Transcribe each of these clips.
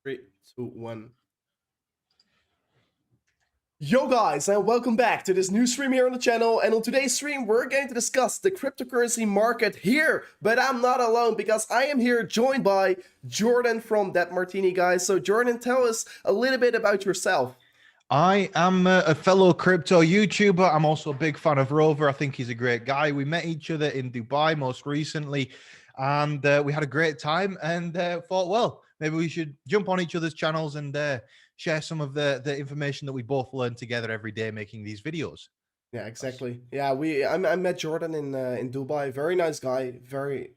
Three, two, one. Yo guys, and welcome back to this new stream here on the channel. And on today's stream, we're going to discuss the cryptocurrency market here. But I'm not alone because I am here joined by Jordan from That Martini, guys. So Jordan, tell us a little bit about yourself. I am a fellow crypto YouTuber. I'm also a big fan of Rover. I think he's a great guy. We met each other in Dubai most recently, and we had a great time and thought, well, maybe we should jump on each other's channels and share some of the information that we both learn together every day making these videos. Yeah, exactly. Yeah, I met Jordan in Dubai. Very nice guy. Very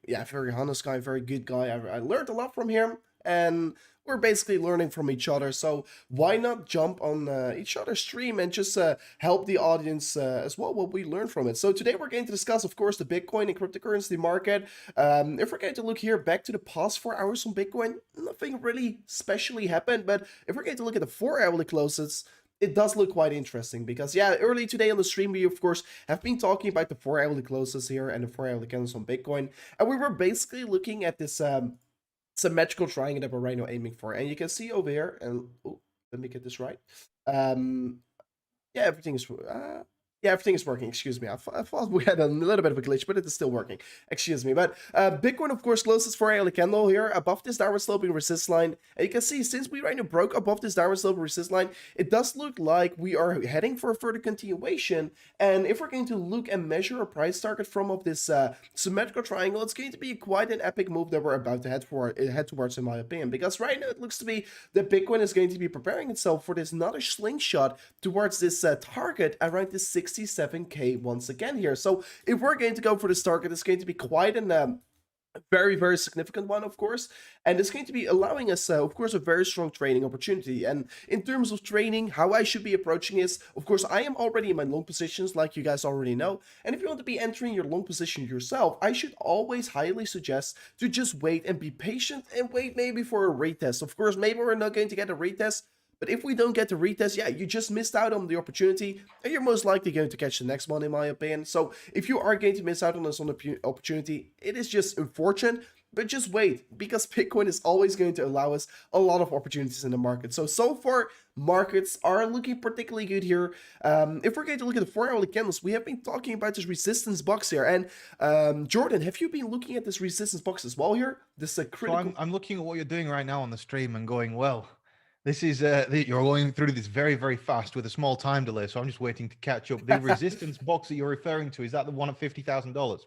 honest guy. Very good guy. I learned a lot from him, and we're basically learning from each other. So why not jump on each other's stream and just help the audience as well what we learn from it. So today we're going to discuss, of course, the Bitcoin and cryptocurrency market. If we're going to look here back to the past 4 hours on Bitcoin, nothing really specially happened. But if we're going to look at the 4 hourly closes, it does look quite interesting because, yeah, early today on the stream, we of course have been talking about the 4 hourly closes here and the 4 hourly candles on Bitcoin, and we were basically looking at this symmetrical triangle that we're right now aiming for. And you can see over here, and oh, let me get this right. Yeah, everything is working. Excuse me. I thought we had a little bit of a glitch, but it is still working. Excuse me. But Bitcoin, of course, closes for a candle here above this downward sloping resistance line. And you can see since we right now broke above this downward sloping resistance line, it does look like we are heading for a further continuation. And if we're going to look and measure a price target from of this symmetrical triangle, it's going to be quite an epic move that we're about to head towards, in my opinion. Because right now it looks to be that Bitcoin is going to be preparing itself for this another slingshot towards this target around this 67k once again here. So if we're going to go for this target, it's going to be quite an very, very significant one, of course, and it's going to be allowing us, of course, a very strong trading opportunity. And in terms of trading, how I should be approaching this, of course, I am already in my long positions, like you guys already know. And if you want to be entering your long position yourself, I should always highly suggest to just wait and be patient and wait maybe for a retest. Of course, maybe we're not going to get a retest, but if we don't get the retest, yeah, you just missed out on the opportunity, and you're most likely going to catch the next one, in my opinion. So if you are going to miss out on this opportunity, it is just unfortunate, but just wait, because Bitcoin is always going to allow us a lot of opportunities in the market. So far, markets are looking particularly good here. If we're going to look at the 4 hourly candles, we have been talking about this resistance box here. And Jordan, have you been looking at this resistance box as well here? This critical. So I'm looking at what you're doing right now on the stream and going, well, this is you're going through this very, very fast with a small time delay. So I'm just waiting to catch up. The resistance box that you're referring to, is that the one at $50,000?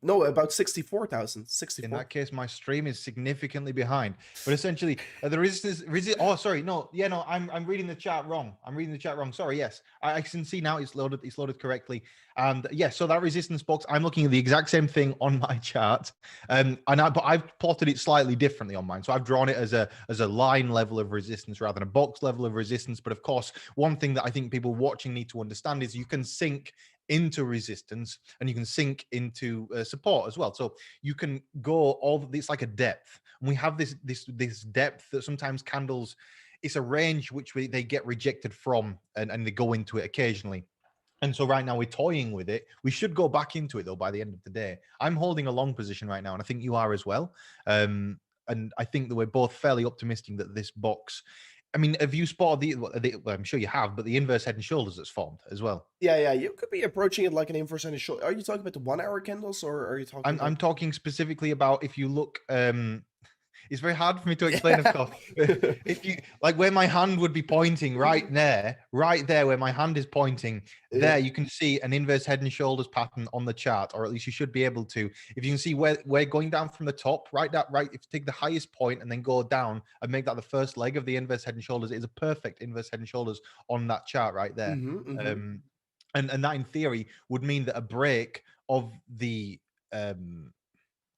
No, about 64,000. In that case, my stream is significantly behind. But essentially, the resistance. Oh, sorry, no, yeah, no, I'm reading the chat wrong. I'm reading the chat wrong. Sorry, yes, I can see now it's loaded. It's loaded correctly. And yes, so that resistance box, I'm looking at the exact same thing on my chart, but I've plotted it slightly differently on mine. So I've drawn it as a line level of resistance rather than a box level of resistance. But of course, one thing that I think people watching need to understand is you can sink into resistance and you can sink into support as well. So you can go it's like a depth, and we have this depth that sometimes candles, it's a range which they get rejected from, and they go into it occasionally. And so right now we're toying with it. We should go back into it though by the end of the day. I'm holding a long position right now, and I think you are as well. And I think that we're both fairly optimistic that this box, I mean, have you spotted well, I'm sure you have, but the inverse head and shoulders that's formed as well? Yeah, you could be approaching it like an inverse and a shoulder. Are you talking about the 1 hour candles, or are you talking about... I'm talking specifically about, if you look, it's very hard for me to explain, of course. If you like, where my hand would be pointing right there where my hand is pointing, there you can see an inverse head and shoulders pattern on the chart, or at least you should be able to. If you can see where we're going down from the top, right, if you take the highest point and then go down and make that the first leg of the inverse head and shoulders, it is a perfect inverse head and shoulders on that chart right there. And that in theory would mean that a break of the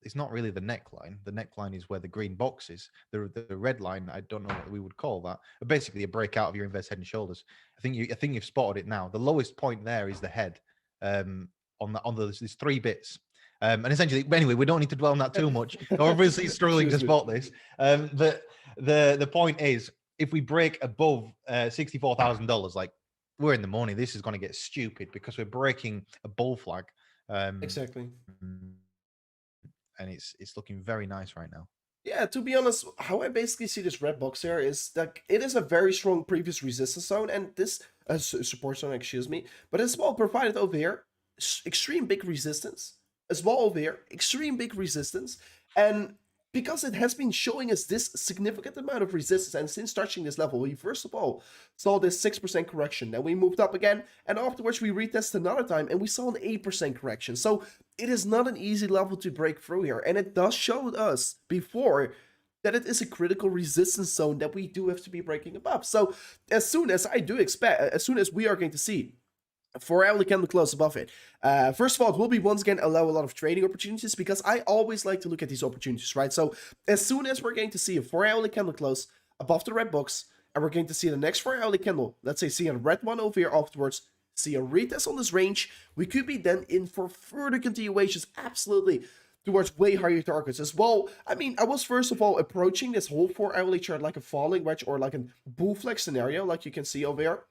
it's not really the neckline. The neckline is where the green box is. The red line, I don't know what we would call that. But basically, a breakout of your inverse head and shoulders. I think you've spotted it now. The lowest point there is the head. There's 3 bits. And essentially, anyway, we don't need to dwell on that too much. Obviously, struggling to spot this. But the point is, if we break above $64,000, like, we're in the money. This is going to get stupid because we're breaking a bull flag. Exactly. And it's looking very nice right now. Yeah, to be honest, how I basically see this red box here is that it is a very strong previous resistance zone, and this support zone, excuse me, but as well provided over here, extreme big resistance, as well over here, extreme big resistance, and because it has been showing us this significant amount of resistance, and since touching this level, we first of all saw this 6% correction, then we moved up again, and afterwards we retested another time, and we saw an 8% correction. So it is not an easy level to break through here, and it does show us before that it is a critical resistance zone that we do have to be breaking above. So as soon as I do expect, as soon as we are going to see 4-hourly candle close above it. First of all, it will be once again allow a lot of trading opportunities because I always like to look at these opportunities, right? So as soon as we're going to see a 4-hourly candle close above the red box, and we're going to see the next 4-hourly candle, let's say see a red one over here afterwards, see a retest on this range, we could be then in for further continuations, absolutely, towards way higher targets as well. I mean, I was first of all approaching this whole 4-hourly chart like a falling wedge or like a bull flag scenario, like you can see over here.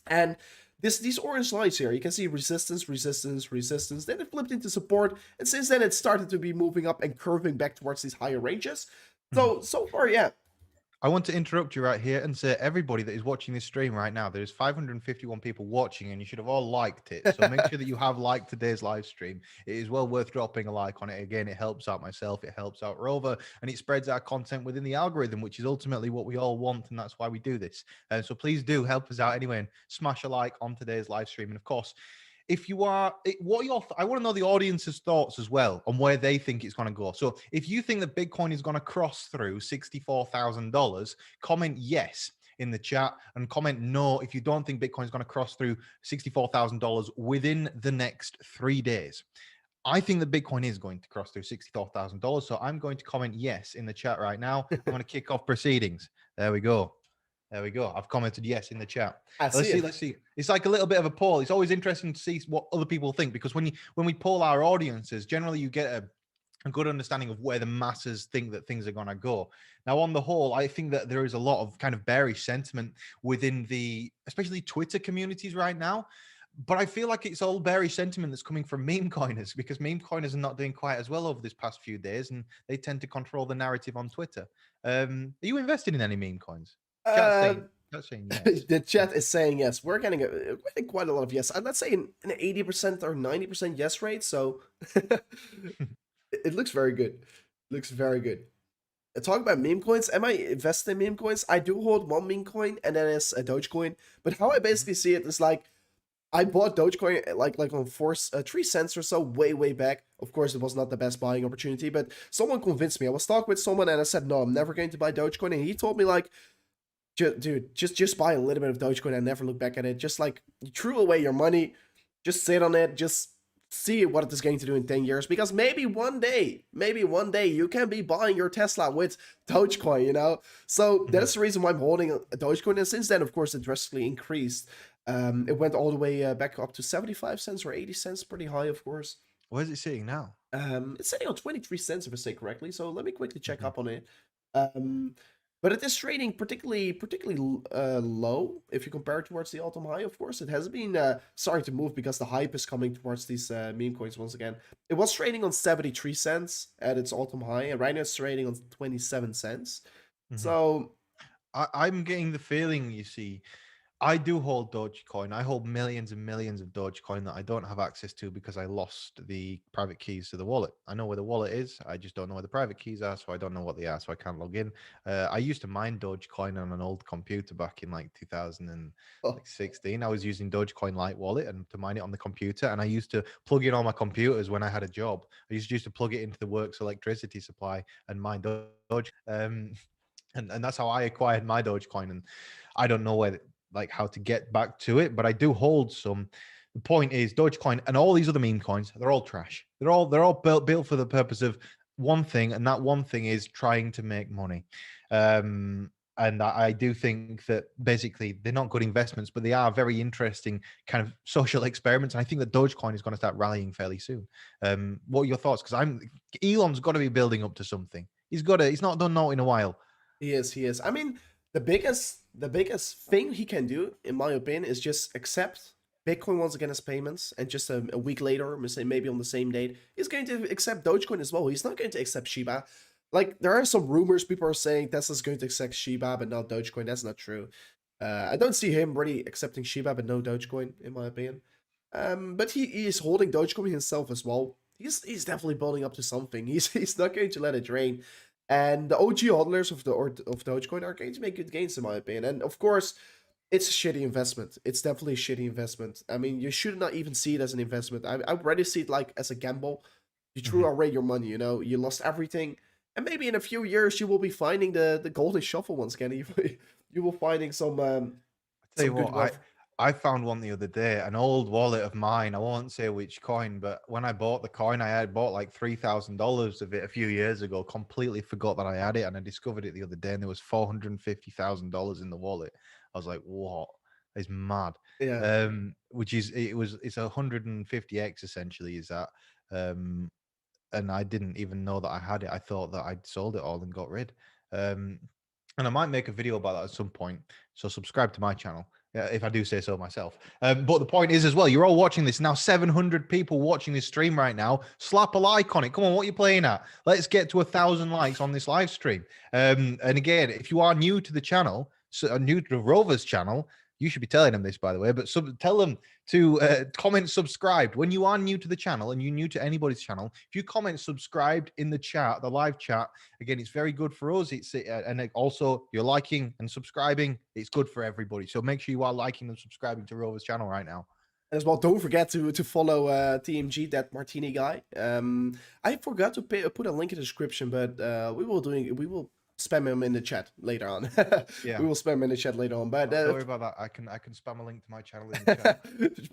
And these orange lines here, you can see resistance, resistance, resistance. Then it flipped into support, and since then it started to be moving up and curving back towards these higher ranges. So far, yeah. I want to interrupt you right here and say everybody that is watching this stream right now, there's 551 people watching and you should have all liked it. So make sure that you have liked today's live stream. It is well worth dropping a like on it. Again, it helps out myself, it helps out Rover, and it spreads our content within the algorithm, which is ultimately what we all want. And that's why we do this. So please do help us out anyway and smash a like on today's live stream. And of course, if you are, what are your, I want to know the audience's thoughts as well on where they think it's going to go. So if you think that Bitcoin is going to cross through $64,000, comment yes in the chat and comment no if you don't think Bitcoin is going to cross through $64,000 within the next 3 days. I think that Bitcoin is going to cross through $64,000. So I'm going to comment yes in the chat right now. I'm going to kick off proceedings. There we go. There we go. I've commented yes in the chat. I see it. Let's see. It's like a little bit of a poll. It's always interesting to see what other people think because when we poll our audiences, generally you get a good understanding of where the masses think that things are going to go. Now, on the whole, I think that there is a lot of kind of bearish sentiment within the, especially Twitter communities right now. But I feel like it's all bearish sentiment that's coming from meme coiners because meme coiners are not doing quite as well over this past few days, and they tend to control the narrative on Twitter. Are you invested in any meme coins? Chat's Uh, saying yes. the chat is saying yes. We're getting quite a lot of yes. Let's say an 80% or 90% yes rate. So it looks very good. Looks very good. Talk about meme coins. Am I invested in meme coins? I do hold one meme coin, and that is a Dogecoin. But how I basically see it is like I bought Dogecoin like on 3 cents or so way back. Of course, it was not the best buying opportunity, but someone convinced me. I was talking with someone, and I said, "No, I'm never going to buy Dogecoin." And he told me like, "Dude, just buy a little bit of Dogecoin and never look back at it. Just like you threw away your money, just sit on it, just." See what it is going to do in 10 years because maybe one day you can be buying your Tesla with Dogecoin, you know? So that's the reason why I'm holding a Dogecoin. And since then, of course, it drastically increased. It went all the way back up to 75 cents or 80 cents, pretty high, of course. Where's it sitting now? It's sitting on 23 cents if I say correctly. So let me quickly check Mhm. up on it. But it is trading particularly low if you compare it towards the all-time high. Of course, it has been starting to move because the hype is coming towards these meme coins once again. It was trading on 73 cents at its all-time high, and right now it's trading on 27 cents. So I'm getting the feeling, you see, I do hold Dogecoin. I hold millions and millions of Dogecoin that I don't have access to because I lost the private keys to the wallet. I know where the wallet is. I just don't know where the private keys are, so I don't know what they are, so I can't log in. I used to mine Dogecoin on an old computer back in like 2016. I was using Dogecoin Lite Wallet and to mine it on the computer, and I used to plug in all my computers when I had a job. I used to plug it into the works electricity supply and mine Doge. And that's how I acquired my Dogecoin. And I don't know where like how to get back to it, but I do hold some. The point is Dogecoin and all these other meme coins, they're all trash. They're all built for the purpose of one thing, and that one thing is trying to make money. And I do think that basically they're not good investments, but they are very interesting kind of social experiments. And I think that Dogecoin is going to start rallying fairly soon. What are your thoughts? Because Elon's got to be building up to something. He's not done that in a while. he is. I mean, the biggest thing he can do, in my opinion, is just accept Bitcoin once again as payments, and just a week later, maybe on the same date, he's going to accept Dogecoin as well. He's not going to accept Shiba. like there are some rumors. People are saying Tesla's going to accept Shiba but not Dogecoin. That's not true. I don't see him really accepting Shiba but no Dogecoin, in my opinion. But he is holding Dogecoin himself as well. He's definitely building up to something. He's not going to let it drain. And the OG hodlers of Dogecoin are going to make good gains, in my opinion. And of course, it's a shitty investment. It's definitely a shitty investment. I mean, you should not even see it as an investment. I would rather see it like as a gamble. You threw Mhm. away your money, you know, you lost everything. And maybe in a few years you will be finding the golden shuffle once again. You will finding Tell you some good what, I wealth. I found one the other day, an old wallet of mine. I won't say which coin, but when I bought the coin, I had bought like $3,000 of it a few years ago. Completely forgot that I had it, and I discovered it the other day, and there was $450,000 in the wallet. I was like, "What? It's mad." Yeah. Which is it's 150x essentially. Is that? Um, and I didn't even know that I had it. I thought that I'd sold it all and got rid. Um, and I might make a video about that at some point. So subscribe to my channel if I do say so myself. But the point is as well, you're all watching this now. 700 people watching this stream right now. Slap a like on it. Come on, what are you playing at? Let's get to 1,000 likes on this live stream. And again, if you are new to the channel, so new to the Rovers channel, you should be telling them this, by the way. But tell them to comment subscribed when you are new to the channel and you're new to anybody's channel. If you comment subscribed in the chat, the live chat, again, it's very good for us. It's and also you're liking and subscribing. It's good for everybody. So make sure you are liking and subscribing to Rover's channel right now. As well, don't forget to follow TMG, that Martini guy. I forgot to put a link in the description, but we will spam him in the chat later on. Yeah. We will spam him in the chat later on. But Don't worry about that. I can spam a link to my channel in the chat.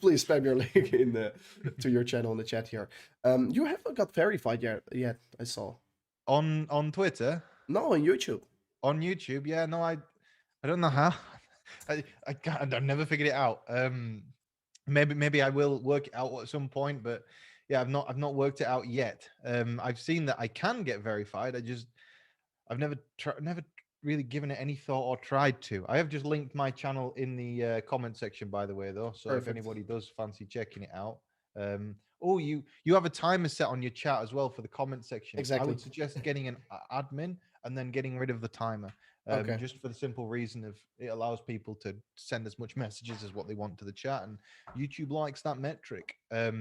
please spam your link in the to your channel in the chat here. You haven't got verified yet. I saw. On Twitter, No, on YouTube. on YouTube. Yeah, no, I don't know how. I can't, I've never figured it out. Maybe I will work it out at some point, but yeah, I've not worked it out yet. I've seen that I can get verified. I've never really given it any thought or tried to. I have just linked my channel in the comment section, by the way, though. So if Perfect. anybody does fancy checking it out, oh, you have a timer set on your chat as well for the comment section. I Exactly. would suggest getting an admin and then getting rid of the timer, Okay. just for the simple reason of it allows people to send as much messages as what they want to the chat, and YouTube likes that metric. Okay.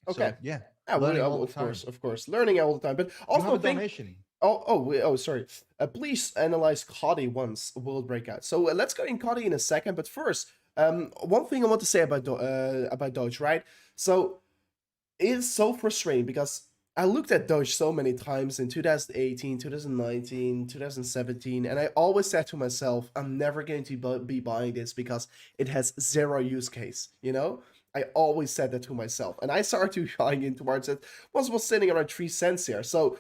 So yeah, Yeah, learning all the of time. course, learning all the time. But You also have a a thing. donation. Sorry. Please analyze Cody once World Breakout. So let's go in Cody in a second. But first, one thing I want to say about Doge, right? So it is so frustrating because I looked at Doge so many times in 2018, 2019, 2017, and I always said to myself, I'm never going to be buying this because it has zero use case, you know? I always said that to myself. And I started buying in towards it. Was sitting around 3 cents here. So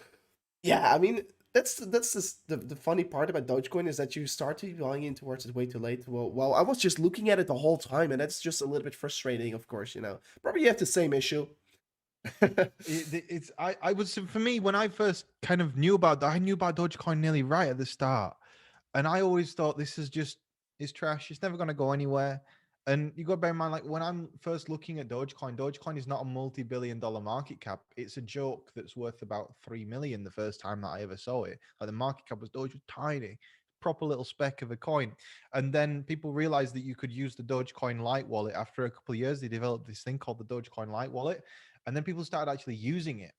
yeah, I mean, that's just the funny part about Dogecoin is that you start to buying in towards it way too late. Well, I was just looking at it the whole time, and that's just a little bit frustrating, of course, you know. Probably you have the same issue. It's I was for me when I first kind of knew about that. I knew about Dogecoin nearly right at the start, and I always thought this is just it's trash. It's never going to go anywhere. And you got to bear in mind, like when I'm first looking at Dogecoin, Dogecoin is not a multi-billion-dollar market cap. It's a joke that's worth about 3 million the first time that I ever saw it. Like the market cap was Doge was tiny, proper little speck of a coin. And then people realized that you could use the Dogecoin Lite wallet. After a couple of years, they developed this thing called the Dogecoin Lite wallet, and then people started actually using it.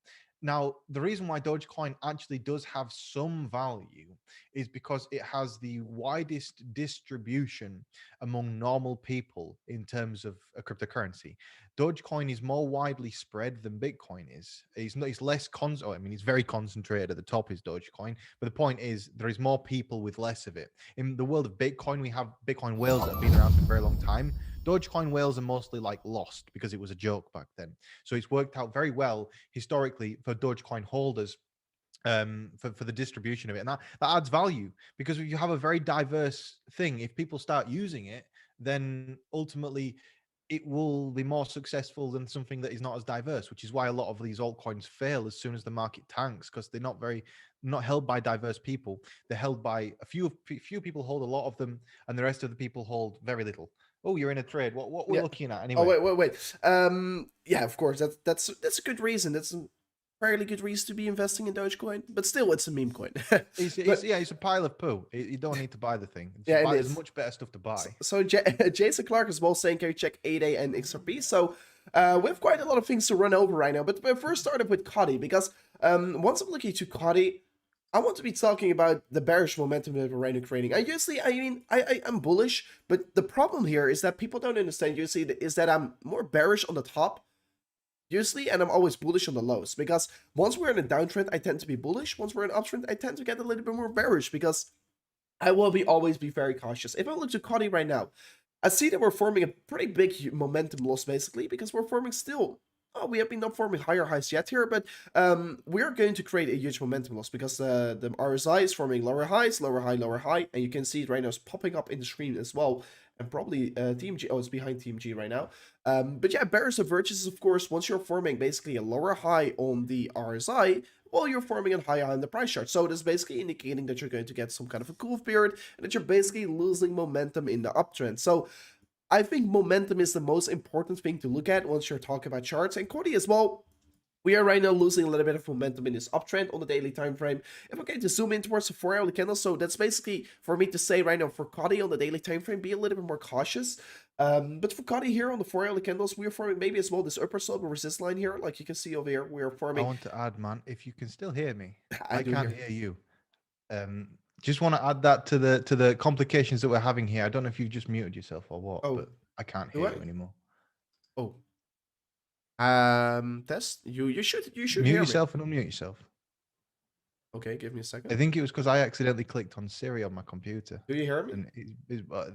Now, the reason why Dogecoin actually does have some value is because it has the widest distribution among normal people in terms of a cryptocurrency. Dogecoin is more widely spread than Bitcoin is. It's less I mean, it's very concentrated at the top is Dogecoin, but the point is there is more people with less of it. In the world of Bitcoin, we have Bitcoin whales that have been around for a very long time. Dogecoin whales are mostly like lost because it was a joke back then. So it's worked out very well historically for Dogecoin holders, for the distribution of it, and that adds value because if you have a very diverse thing, if people start using it, then ultimately it will be more successful than something that is not as diverse, which is why a lot of these altcoins fail as soon as the market tanks, because they're not held by diverse people. They're held by a few people hold a lot of them, and the rest of the people hold very little. Oh, you're in a trade. What we're Yeah. looking at Oh anyway? wait. Yeah, of course. That's a good reason. fairly good reason to be investing in Dogecoin, but still, it's a meme coin. But It's a pile of poo. You don't need to buy the thing. yeah, it There's is. much better stuff to buy. So Jason Clark as well saying, can you check 8A and XRP? So we have quite a lot of things to run over right now, but we first started with Cuddy because once I'm looking to Cuddy, I want to be talking about the bearish momentum that we're right now creating. I'm bullish, but the problem here is that people don't understand usually is that I'm more bearish on the top usually, and I'm always bullish on the lows because once we're in a downtrend, I tend to be bullish. Once we're in an uptrend, I tend to get a little bit more bearish because I will always be very cautious. If I look to Cuddy right now, I see that we're forming a pretty big momentum loss basically because we're forming still. Oh, we have been not forming higher highs yet here, but we're going to create a huge momentum loss because the RSI is forming lower highs, lower high, and you can see it right now is popping up in the screen as well. And probably TMG, oh, it's behind TMG right now. But yeah, bearish divergence is, of course, once you're forming basically a lower high on the RSI, well, you're forming a high on the price chart. So it is basically indicating that you're going to get some kind of a cool period and that you're basically losing momentum in the uptrend. So I think momentum is the most important thing to look at once you're talking about charts. And Cody as well, we are right now losing a little bit of momentum in this uptrend on the daily time frame. If we're going to zoom in towards the 4-hourly candle, so that's basically for me to say right now for Cody on the daily time frame, be a little bit more cautious. But for Cody here on the 4-hourly candles, we are forming maybe as well this upper slope resist line here, like you can see over here. We are I forming. want to add, man, if you can still hear me, I I do can't hear. hear you. Just want to add that to the complications that we're having here. I don't know if you've just muted yourself or what, Oh, but I can't do hear I? you anymore. Oh, test. You should Mute hear me. yourself and unmute yourself. Okay, give me a I second. think it was because I accidentally clicked on Siri on my computer. Do you hear me? And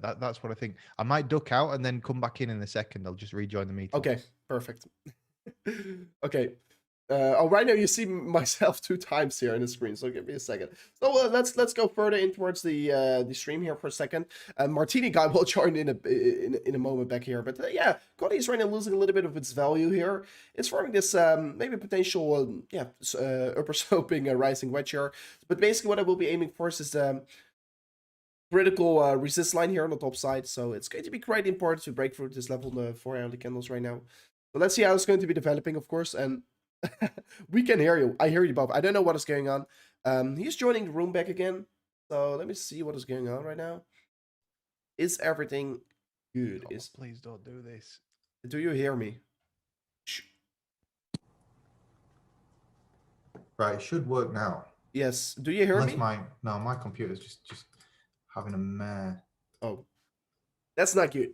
that's what I think. I might duck out and then come back in a second. I'll just rejoin the meeting. Okay, perfect. Okay. Oh, right now you see myself 2 times here in the screen, so give me a second. So let's go further in towards the stream here for a second. Martini guy will join in a moment back here, but yeah, Cody is right now losing a little bit of its value here. It's forming this maybe potential upper sloping rising wedge here, but basically what I will be aiming for is critical resist line here on the top side. So it's going to be quite important to break through this level on the 4-hourly candles right now. So let's see how it's going to be developing, of course. And we can hear you. I hear you both. I don't know what is going on. He's joining the room back again. So let me see what is going on right now. Is everything good? Oh, please don't do this. Do you hear me? Right, it should work now. Yes. Do you hear me? My computer's just having a mare. Oh, that's not good.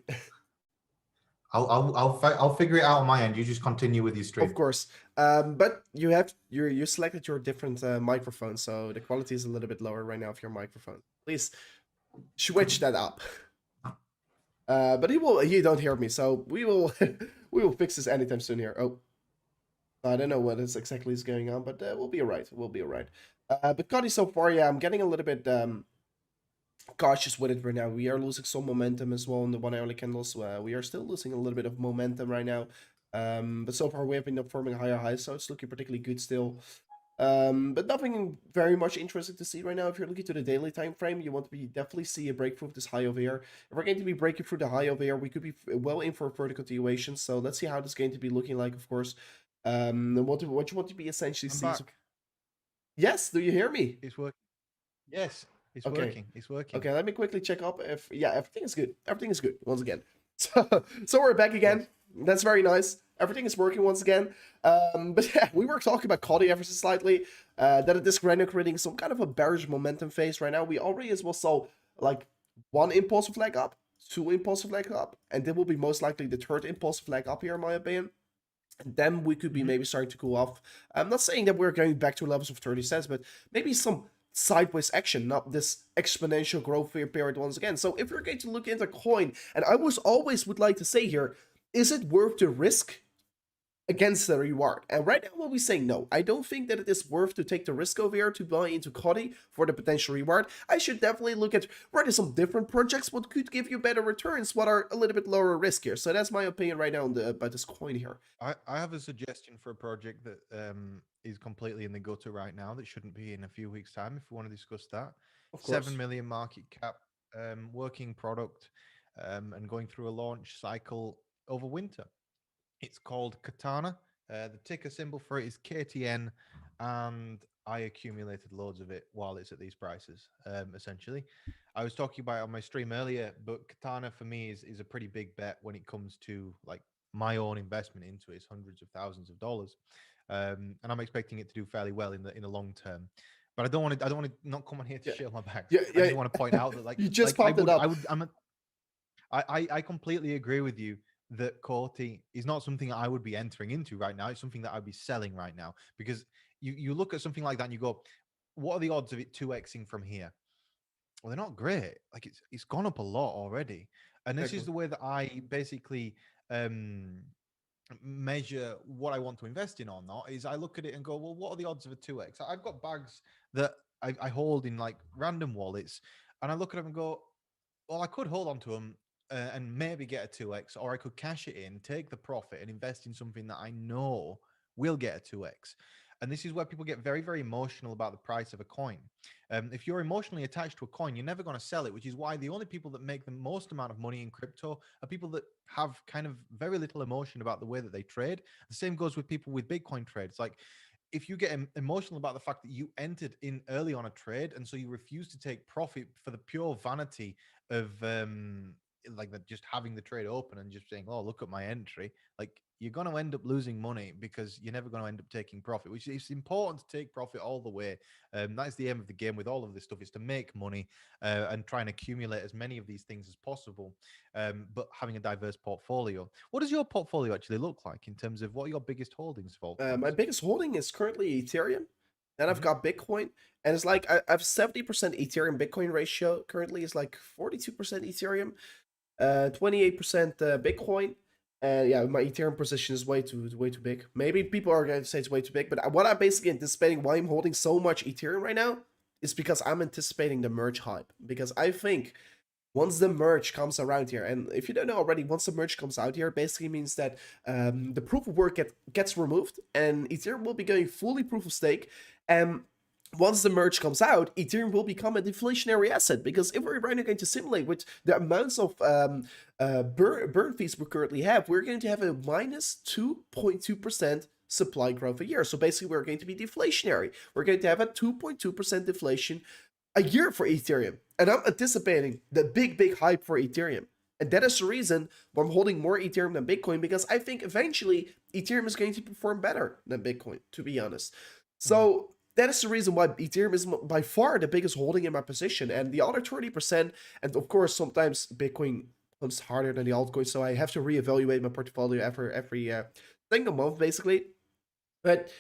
I'll figure it out on my end. You just continue with your stream. Of course. But you selected your different microphone, so the quality is a little bit lower right now of your microphone. Please switch that up. But he don't hear me, so we will we will fix this anytime soon here. Oh, I don't know what is exactly is going on, but we'll be alright. We'll be alright. But Cody, so far, yeah, I'm getting a little bit cautious with it right now. We are losing some momentum as well in the 1-hourly candles. We are still losing a little bit of momentum right now. But so far we have been forming higher highs, so it's looking particularly good still. But nothing very much interesting to see right now. If you're looking to the daily time frame, you want to be definitely see a breakthrough of this high over here. If we're going to be breaking through the high over here, we could be well in for a further continuation. So let's see how this is going to be looking like, of course. And what you want to be essentially I'm see. back. Yes, do you hear me? It's working. Yes, it's Okay. working. It's working. Okay, let me quickly check up if everything is good. Everything is good once again. So we're back again. Yes. That's very nice. Everything is working once again. But yeah, we were talking about Cody ever so slightly. That it is right now creating some kind of a bearish momentum phase right now. We already as well saw like 1 impulsive leg up, 2 impulsive leg up, and then will be most likely the 3rd impulsive leg up here, in my opinion. And then we could be maybe starting to cool off. I'm not saying that we're going back to levels of 30 cents, but maybe some sideways action, not this exponential growth period once again. So if you're going to look into coin, and I was always would like to say here, is it worth the risk against the reward? And right now we'll be saying no. I don't think that it is worth to take the risk over here to buy into Cody for the potential reward. I should definitely look at where there's some different projects what could give you better returns, what are a little bit lower risk here. So that's my opinion right now on about this coin here. I have a suggestion for a project that is completely in the gutter right now that shouldn't be in a few weeks' time if we want to discuss that. Of course. 7 million market cap, working product, and going through a launch cycle over winter. It's called Katana. The ticker symbol for it is KTN, and I accumulated loads of it while it's at these prices. Essentially, I was talking about it on my stream earlier, but Katana for me is a pretty big bet when it comes to like my own investment into it. It's hundreds of thousands of dollars, and I'm expecting it to do fairly well in the long term. But I don't want to not come on here to Yeah, show my back. yeah, I yeah. just want to point out that You just I popped it would up. I completely agree with you that Corti is not something I would be entering into right now. It's something that I'd be selling right now because you look at something like that and you go, what are the odds of it 2xing from here? Well, they're not great. Like it's gone up a lot already. And this is Exactly. the way that I basically um measure what I want to invest in or not is I look at it and go, well, what are the odds of a 2x? I've got bags that I hold in like random wallets and I look at them and go, well, I could hold on to them and maybe get a 2x, or I could cash it in, take the profit, and invest in something that I know will get a 2x. And this is where people get very, very emotional about the price of a coin. If you're emotionally attached to a coin, you're never going to sell it, which is why the only people that make the most amount of money in crypto are people that have kind of very little emotion about the way that they trade. The same goes with people with Bitcoin trades. Like, if you get emotional about the fact that you entered in early on a trade and so you refuse to take profit for the pure vanity of just having the trade open and just saying, oh, look at my entry, like you're going to end up losing money because you're never going to end up taking profit, which is important to take profit all the way. That's the aim of the game with all of this stuff, is to make money and try and accumulate as many of these things as possible, but having a diverse portfolio. What does your portfolio actually look like in terms of what are your biggest holdings of My altcoins? biggest holding is currently Ethereum. Then I've Mm-hmm. got Bitcoin, and it's like I have 70% Ethereum Bitcoin ratio. Currently, it's like 42% Ethereum, 28% Bitcoin. And yeah, my Ethereum position is way too big. Maybe people are going to say it's way too big, but what I'm basically anticipating why I'm holding so much Ethereum right now is because I'm anticipating the merge hype. Because I think once the merge comes around here, and if you don't know already, once the merge comes out here, basically means that the proof of work gets removed, and Ethereum will be going fully proof of stake. And once the merge comes out, Ethereum will become a deflationary asset, because if we're right now going to simulate with the amounts of burn fees we currently have, we're going to have a minus 2.2% supply growth a year. So basically, we're going to be deflationary. We're going to have a 2.2% deflation a year for Ethereum. And I'm anticipating the big hype for Ethereum. And that is the reason why I'm holding more Ethereum than Bitcoin, because I think eventually Ethereum is going to perform better than Bitcoin, to be honest. Mm-hmm. So that is the reason why Ethereum is by far the biggest holding in my position. And the other 20%, and of course, sometimes Bitcoin comes harder than the altcoin. So I have to reevaluate my portfolio every single month, basically. But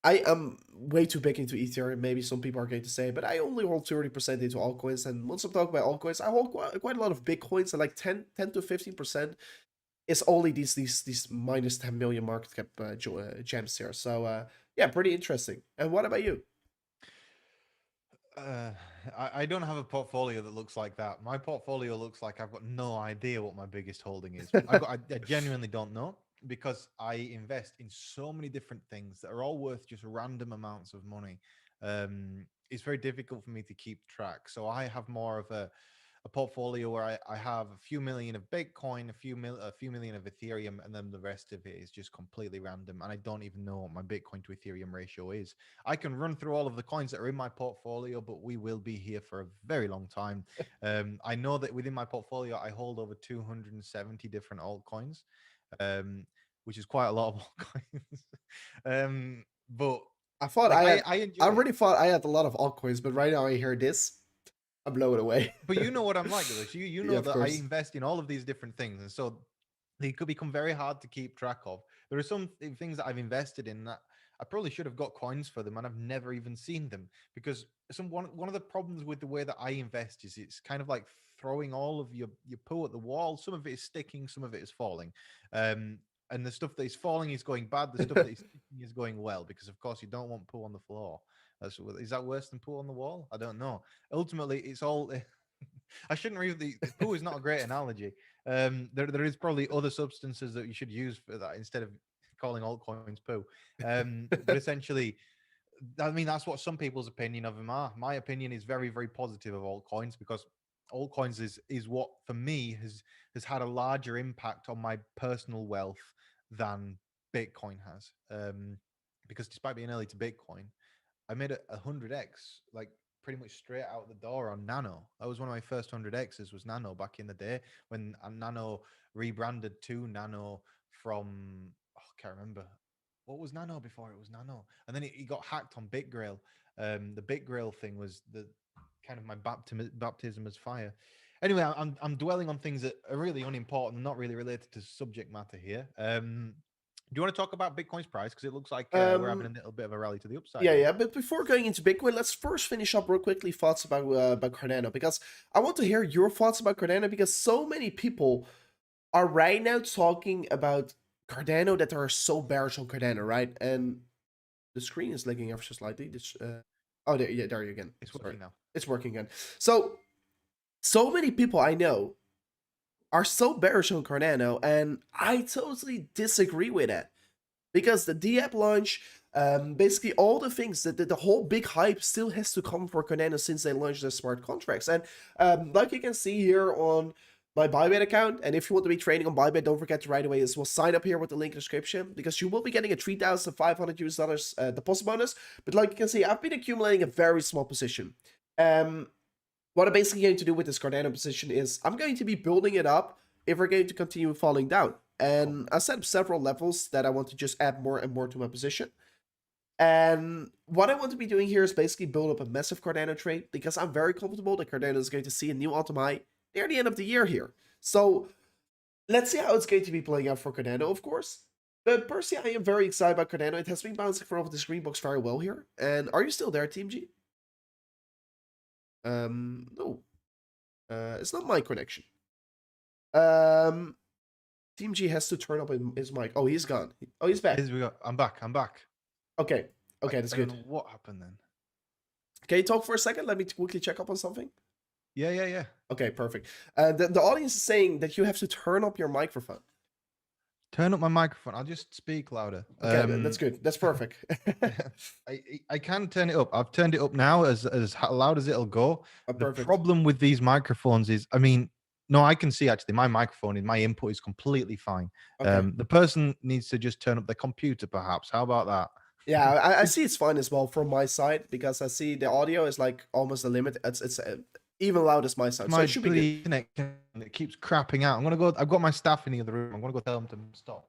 I am way too big into Ethereum. Maybe some people are going to say, but I only hold 30% into altcoins. And once I'm talking about altcoins, I hold quite a lot of Bitcoins, and like 10 to 15% is only these minus 10 million market cap gems here. So yeah, pretty interesting. And what about you? Uh, I don't have a portfolio that looks like that. My portfolio looks like I've got no idea what my biggest holding is. I genuinely don't know because I invest in so many different things that are all worth just random amounts of money. It's very difficult for me to keep track. So I have more of a portfolio where I have a few million of Bitcoin, a few million of Ethereum, and then the rest of it is just completely random. And I don't even know what my Bitcoin to Ethereum ratio is. I can run through all of the coins that are in my portfolio, but we will be here for a very long time. I know that within my portfolio, I hold over 270 different altcoins, um, which is quite a lot of altcoins. But I thought like I had, I I enjoy it. already thought I had a lot of altcoins, but right now I hear this, I blow it away. But you know what I'm like, Lewis. You Yeah, know of that I course. invest in all of these different things, and so they could become very hard to keep track of. There are some things that I've invested in that I probably should have got coins for them, and I've never even seen them because one of the problems with the way that I invest is it's kind of like throwing all of your poo at the wall. Some of it is sticking, some of it is falling. Um, and the stuff that is falling is going bad. The stuff that is sticking is going well because, of course, you don't want poo on the floor. Is that worse than poo on the wall? I don't know. Ultimately, it's all I shouldn't read the poo is not a great analogy. There is probably other substances that you should use for that instead of calling altcoins poo. But essentially, I mean that's what some people's opinion of them are. My opinion is very very positive of altcoins because altcoins is what for me has had a larger impact on my personal wealth than Bitcoin has. Because despite being early to Bitcoin, I made a 100x like pretty much straight out the door on Nano. That was one of my first 100x's was Nano back in the day when Nano rebranded to Nano from I can't remember what was Nano before it was Nano, and then it got hacked on BitGrail. The BitGrail thing was the kind of my baptism as fire. Anyway, I'm dwelling on things that are really unimportant and not really related to subject matter here. Do you want to talk about Bitcoin's price? Because it looks like we're having a little bit of a rally to the upside. Yeah, here. yeah. But before going into Bitcoin, let's first finish up real quickly thoughts about Cardano, because I want to hear your thoughts about Cardano, because so many people are right now talking about Cardano that are so bearish on Cardano, right? And the screen is lagging ever so slightly. This, oh, there, yeah, there you again. It's Sorry. working now. It's working again. So many people I know are so bearish on Cardano, and I totally disagree with that, because the D-app launch, basically all the things that the whole big hype still has to come for Cardano since they launched their smart contracts. And like you can see here on my BYBIT account, and if you want to be trading on BYBIT, don't forget to right away as well sign up here with the link in the description, because you will be getting a 3,500 US dollars deposit bonus. But like you can see, I've been accumulating a very small position. What I'm basically going to do with this Cardano position is I'm going to be building it up if we're going to continue falling down. And I set up several levels that I want to just add more and more to my position. And what I want to be doing here is basically build up a massive Cardano trade, because I'm very comfortable that Cardano is going to see a new all-time high near the end of the year here. So let's see how it's going to be playing out for Cardano, of course. But personally, I am very excited about Cardano. It has been bouncing from the screen box very well here. And are you still there, Team G? No. It's not my connection. Team G has to turn up his mic. Oh, he's gone. Oh, he's back. Here we go. I'm back. Okay. Okay, that's I good. don't know what happened then. Can you talk for a second? Let me quickly check up on something. Yeah. Okay, perfect. The audience is saying that you have to turn up your microphone. Turn up my microphone. I'll just speak louder. Okay, that's good. That's perfect. I can turn it up. I've turned it up now as loud as it'll go. The Perfect. problem with these microphones is, I mean, no, I can see actually my microphone in my input is completely fine. Okay. The person needs to just turn up their computer, perhaps. How about that? Yeah, I see it's fine as well from my side, because I see the audio is like almost the limit. It's even loud as my side, so My it should be good. connection, it keeps crapping out. I'm gonna go. I've got my staff in the other room. I'm gonna go tell them to stop.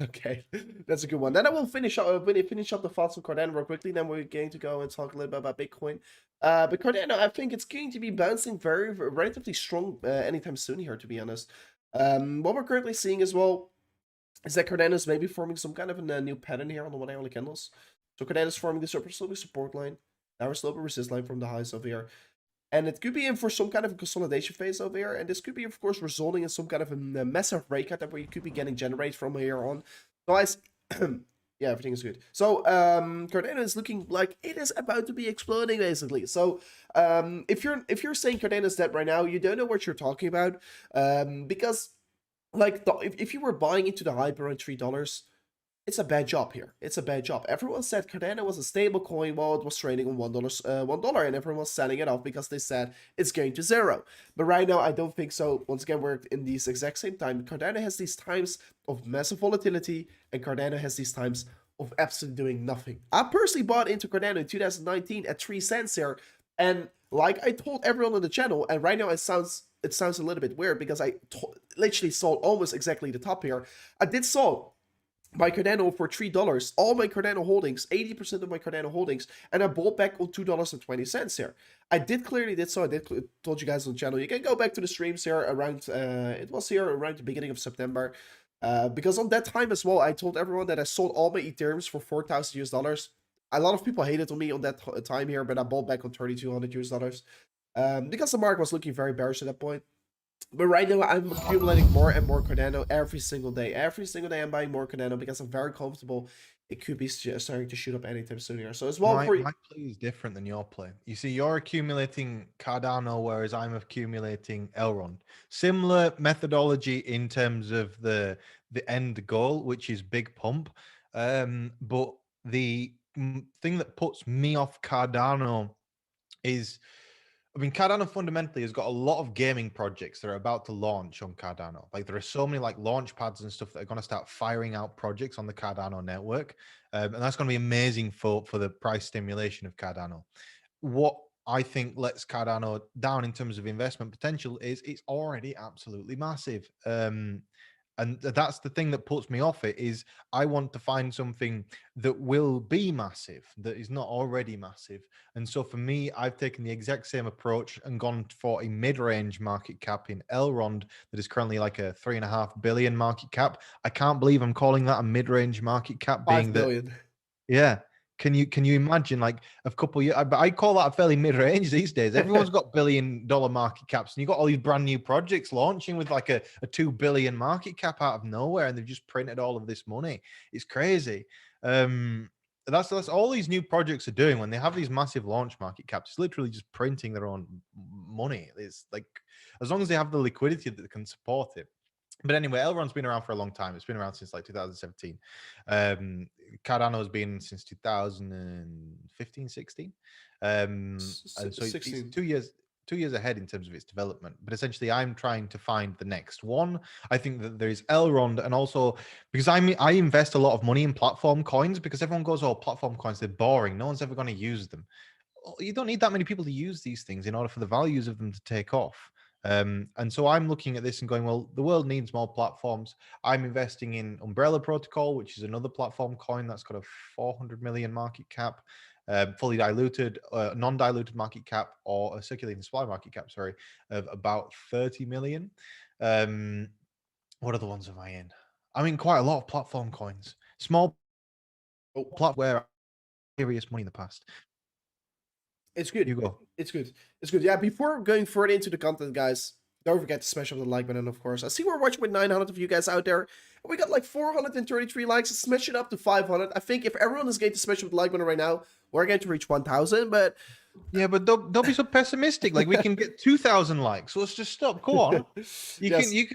Okay, that's a good one. Then I will finish up the thoughts on Cardano real quickly. Then we're going to go and talk a little bit about Bitcoin. But Cardano, I think it's going to be bouncing very relatively strong anytime soon here, to be honest. What we're currently seeing as well is that Cardano is maybe forming some kind of a new pattern here on the 1 hourly candles. So Cardano is forming this upper sloping support line, downward sloping resist line from the highs over here. And it could be in for some kind of a consolidation phase over here. And this could be, of course, resulting in some kind of a massive breakout that we could be getting generated from here on. So I yeah, everything is good. So Cardano is looking like it is about to be exploding, basically. So if you're saying Cardano is dead right now, you don't know what you're talking about. Because like if you were buying into the hype around $3, it's a bad job here. It's a bad job. Everyone said Cardano was a stable coin while it was trading on $1, and everyone was selling it off because they said it's going to zero. But right now, I don't think so. Once again, we're in these exact same time. Cardano has these times of massive volatility, and Cardano has these times of absolutely doing nothing. I personally bought into Cardano in 2019 at 3 cents here, and like I told everyone on the channel, and right now it sounds a little bit weird because I literally sold almost exactly the top here. I did sell my Cardano for $3, all my Cardano holdings, 80% of my Cardano holdings, and I bought back on $2.20 here. I clearly did so. I told you guys on the channel. You can go back to the streams here around, it was here around the beginning of September. Because on that time as well, I told everyone that I sold all my Ethereums for 4,000 US dollars. A lot of people hated on me on that time here, but I bought back on 3,200 US dollars. Because the market was looking very bearish at that point. But right now, I'm accumulating more and more Cardano every single day. Every single day, I'm buying more Cardano because I'm very comfortable. It could be starting to shoot up anytime soon here. So as well, my play is different than your play. You see, you're accumulating Cardano, whereas I'm accumulating Elrond. Similar methodology in terms of the end goal, which is big pump. But the thing that puts me off Cardano is I mean, Cardano fundamentally has got a lot of gaming projects that are about to launch on Cardano. Like there are so many like launch pads and stuff that are going to start firing out projects on the Cardano network, and that's going to be amazing for the price stimulation of Cardano. What I think lets Cardano down in terms of investment potential is it's already absolutely massive. And that's the thing that puts me off it is I want to find something that will be massive, that is not already massive. And so for me, I've taken the exact same approach and gone for a mid-range market cap in Elrond that is currently like a 3.5 billion market cap. I can't believe I'm calling that a mid-range market cap, 5 being that, billion. yeah. Can you imagine like a couple of years? But I call that a fairly mid-range these days. Everyone's got $1 billion market caps, and you got all these brand new projects launching with like a 2 billion market cap out of nowhere, and they've just printed all of this money. It's crazy. That's all these new projects are doing when they have these massive launch market caps. It's literally just printing their own money. It's like as long as they have the liquidity that can support it. But anyway, Elrond's been around for a long time. It's been around since like 2017. Cardano has been since 2015, 16. And so it's 16. 2 years ahead in terms of its development. But essentially, I'm trying to find the next one. I think that there is Elrond, and also because I invest a lot of money in platform coins because everyone goes, "Oh, platform coins, they're boring. No one's ever going to use them." You don't need that many people to use these things in order for the values of them to take off. And so I'm looking at this and going, well, the world needs more platforms. I'm investing in Umbrella Protocol, which is another platform coin that's got a 400 million market cap, fully diluted, non-diluted market cap, or a circulating supply market cap, sorry, of about 30 million. What other ones am I in? I'm in quite a lot of platform coins. Small Oh, platform where serious money in the past. it's good. You go. It's good. It's good. Yeah, before going further into the content, guys, don't forget to smash up the like button, of course. I see we're watching with 900 of you guys out there. We got like 433 likes. Smash it up to 500. I think if everyone is going to smash up the like button right now, we're going to reach 1,000. But yeah, but don't be so pessimistic. Like we can get 2,000 likes. Let's just stop. Go on. Yes. You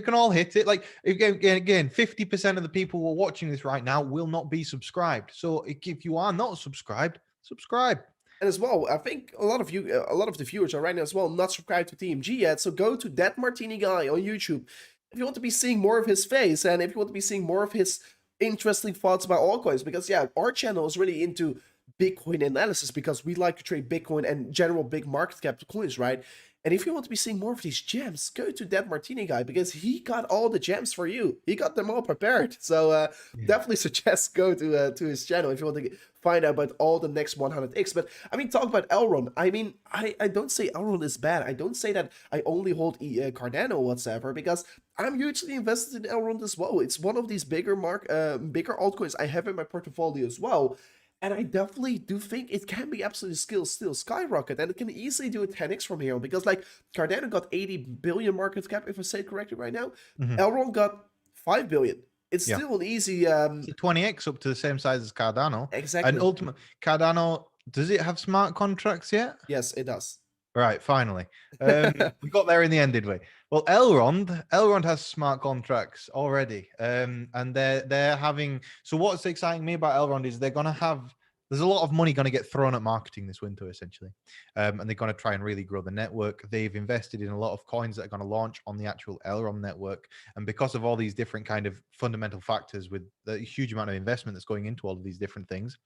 can all hit it. Like again, 50% of the people who are watching this right now will not be subscribed. So if you are not subscribed, subscribe. And as well, I think a lot of you, a lot of the viewers are right now as well not subscribed to TMG yet. So go to That Martini Guy on YouTube if you want to be seeing more of his face and if you want to be seeing more of his interesting thoughts about altcoins. Because yeah, our channel is really into Bitcoin analysis because we like to trade Bitcoin and general big market cap coins, right? And if you want to be seeing more of these gems, go to That Martini Guy because he got all the gems for you. He got them all prepared. So definitely suggest go to his channel if you want to find out about all the next 100x. But I mean, talk about Elrond. I mean, I don't say Elrond is bad. I don't say that I only hold Cardano whatsoever because I'm hugely invested in Elrond as well. It's one of these bigger bigger altcoins I have in my portfolio as well. And I definitely do think it can be absolutely still skyrocket, and it can easily do a 10x from here on because like Cardano got 80 billion market cap, if I say it correctly right now. Elrond got 5 billion. It's still an easy It's a 20x up to the same size as Cardano. exactly. And ultimate Cardano, does it have smart contracts yet? Yes, it does. Right, finally. We got there in the end, did we? Well, Elrond has smart contracts already. And they're having, so what's exciting me about Elrond is they're gonna have, there's a lot of money going to get thrown at marketing this winter, essentially. And they're going to try and really grow the network. They've invested in a lot of coins that are going to launch on the actual Elrond network. And because of all these different kind of fundamental factors with the huge amount of investment that's going into all of these different things,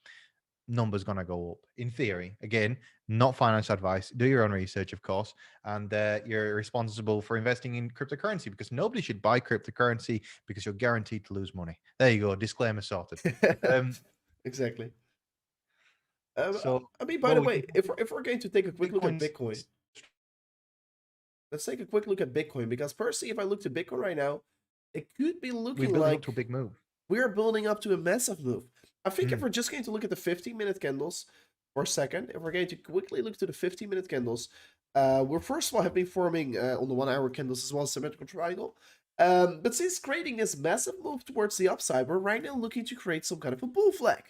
numbers going to go up in theory. Again, not financial advice. Do your own research, of course. And you're responsible for investing in cryptocurrency because nobody should buy cryptocurrency because you're guaranteed to lose money. There you go. Disclaimer sorted. Exactly. So, I mean, by the way, if we're going to take a quick look at Bitcoin, let's take a quick look at Bitcoin because personally, if I look to Bitcoin right now, it could be looking we're building like up to a big move. we're building up to a massive move. I think if Mhm. we're just going to look at the 15-minute candles for a second, if we're going to quickly look to the 15-minute candles, we're first of all have been forming on the 1-hour candles as well as symmetrical triangle. But since creating this massive move towards the upside, we're right now looking to create some kind of a bull flag.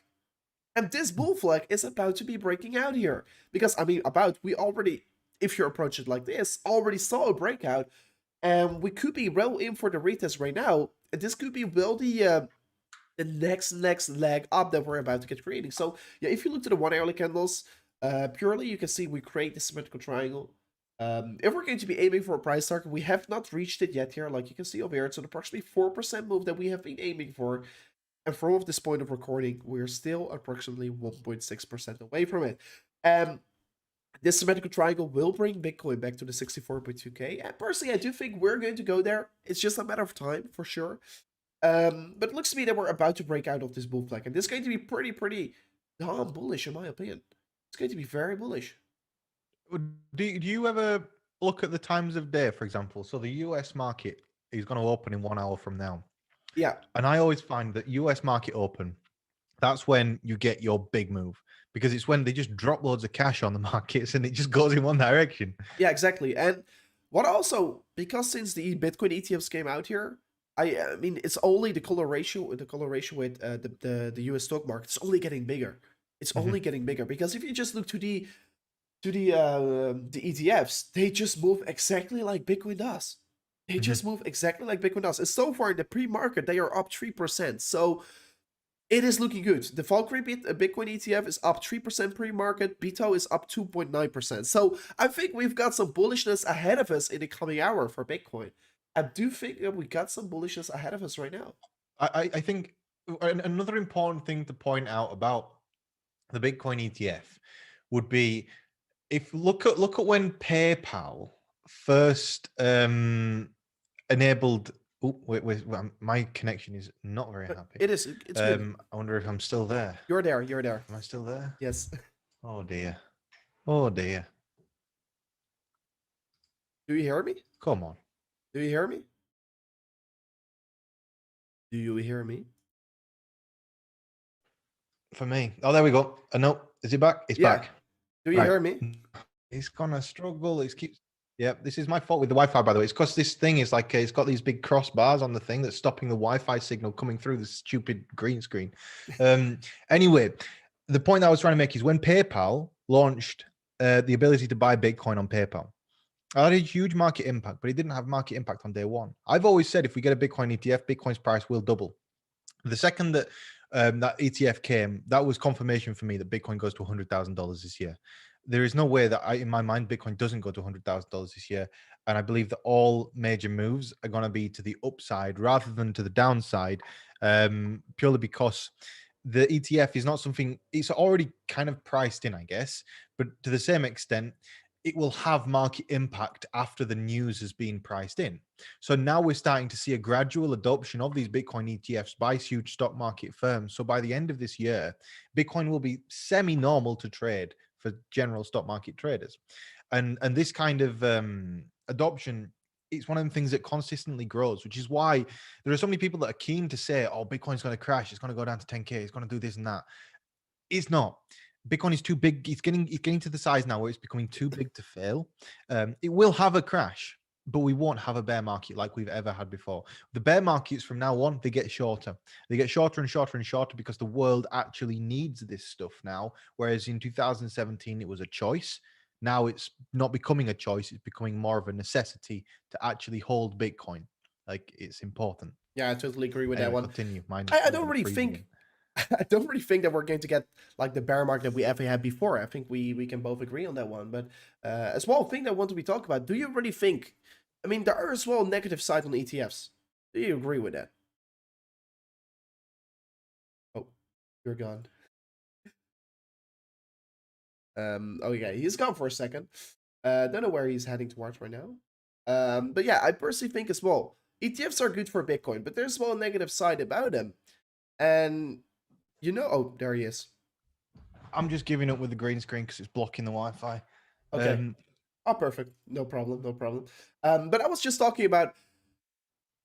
And this bull flag is about to be breaking out here. Because, I mean, we already, if you approach it like this, already saw a breakout. And we could be well in for the retest right now. And this could be well the next leg up that we're about to get creating. So, yeah, if you look to the 1 hourly candles, Purely, you can see we create the symmetrical triangle. If we're going to be aiming for a price target, we have not reached it yet here. Like you can see over here, it's an approximately 4% move that we have been aiming for. And from this point of recording, we're still approximately 1.6% away from it. This symmetrical triangle will bring Bitcoin back to the 64.2K. And personally, I do think we're going to go there. It's just a matter of time, for sure. But it looks to me that we're about to break out of this bull flag. And this is going to be pretty darn bullish, in my opinion. It's going to be very bullish. Do you ever look at the times of day, for example? So the US market is going to open in 1 hour from now. Yeah. And I always find that US market open, that's when you get your big move, because it's when they just drop loads of cash on the markets and it just goes in one direction. Yeah, exactly. And what also, because since the Bitcoin ETFs came out here, I mean, it's only the color ratio with the US stock market. It's only getting bigger. It's only getting bigger because if you just look to the ETFs, they just move exactly like Bitcoin does. They just move exactly like Bitcoin does. And so far in the pre-market, they are up 3%. So it is looking good. The Valkyrie Bitcoin ETF is up 3% pre-market. BITO is up 2.9%. So I think we've got some bullishness ahead of us in the coming hour for Bitcoin. I do think that we got some bullishness ahead of us right now. I think another important thing to point out about the Bitcoin ETF would be, if look at when PayPal first enabled. Oh, wait, my connection is not very happy. It is. It's good. I wonder if I'm still there. You're there. You're there. Am I still there? Yes. Oh dear. Oh dear. Do you hear me? Come on. Do you hear me? Do you hear me? For me. Oh, there we go. No, is it back? It's back. Do you hear me? It's gonna struggle. It keeps. Yeah, this is my fault with the Wi-Fi, by the way. It's because this thing is like, it's got these big crossbars on the thing that's stopping the Wi-Fi signal coming through the stupid green screen. Anyway, the point that I was trying to make is when PayPal launched the ability to buy Bitcoin on PayPal, it had a huge market impact, but it didn't have market impact on day one. I've always said if we get a Bitcoin ETF, Bitcoin's price will double. The second that that ETF came, that was confirmation for me that Bitcoin goes to $100,000 this year. There is no way that in my mind, Bitcoin doesn't go to $100,000 this year. And I believe that all major moves are going to be to the upside rather than to the downside, purely because the ETF is not something, it's already kind of priced in, I guess, but to the same extent, it will have market impact after the news has been priced in. So now we're starting to see a gradual adoption of these Bitcoin ETFs by huge stock market firms. So by the end of this year, Bitcoin will be semi-normal to trade for general stock market traders. And this kind of adoption, it's one of the things that consistently grows, which is why there are so many people that are keen to say, oh, Bitcoin's going to crash. It's going to go down to 10K. It's going to do this and that. It's not. Bitcoin is too big. It's getting to the size now where it's becoming too big to fail. It will have a crash, but we won't have a bear market like we've ever had before. The bear markets from now on, they get shorter. They get shorter and shorter and shorter because the world actually needs this stuff now. Whereas in 2017, it was a choice. Now it's not becoming a choice. It's becoming more of a necessity to actually hold Bitcoin. Like, it's important. Yeah, I totally agree with that one. Continue. I don't really think I don't really think that we're going to get like the bear market that we ever had before. I think we can both agree on that one. But as well, thing that I want to be talk about, do you really think, I mean, there are as well negative side on ETFs. Do you agree with that? Oh, you're gone. Oh yeah, he's gone for a second. Don't know where he's heading towards right now. But yeah, I personally think as well, ETFs are good for Bitcoin, but there's as well a negative side about them. And you know, oh, there he is. I'm just giving up with the green screen because it's blocking the Wi-Fi. Okay. Oh, perfect. No problem. No problem. But I was just talking about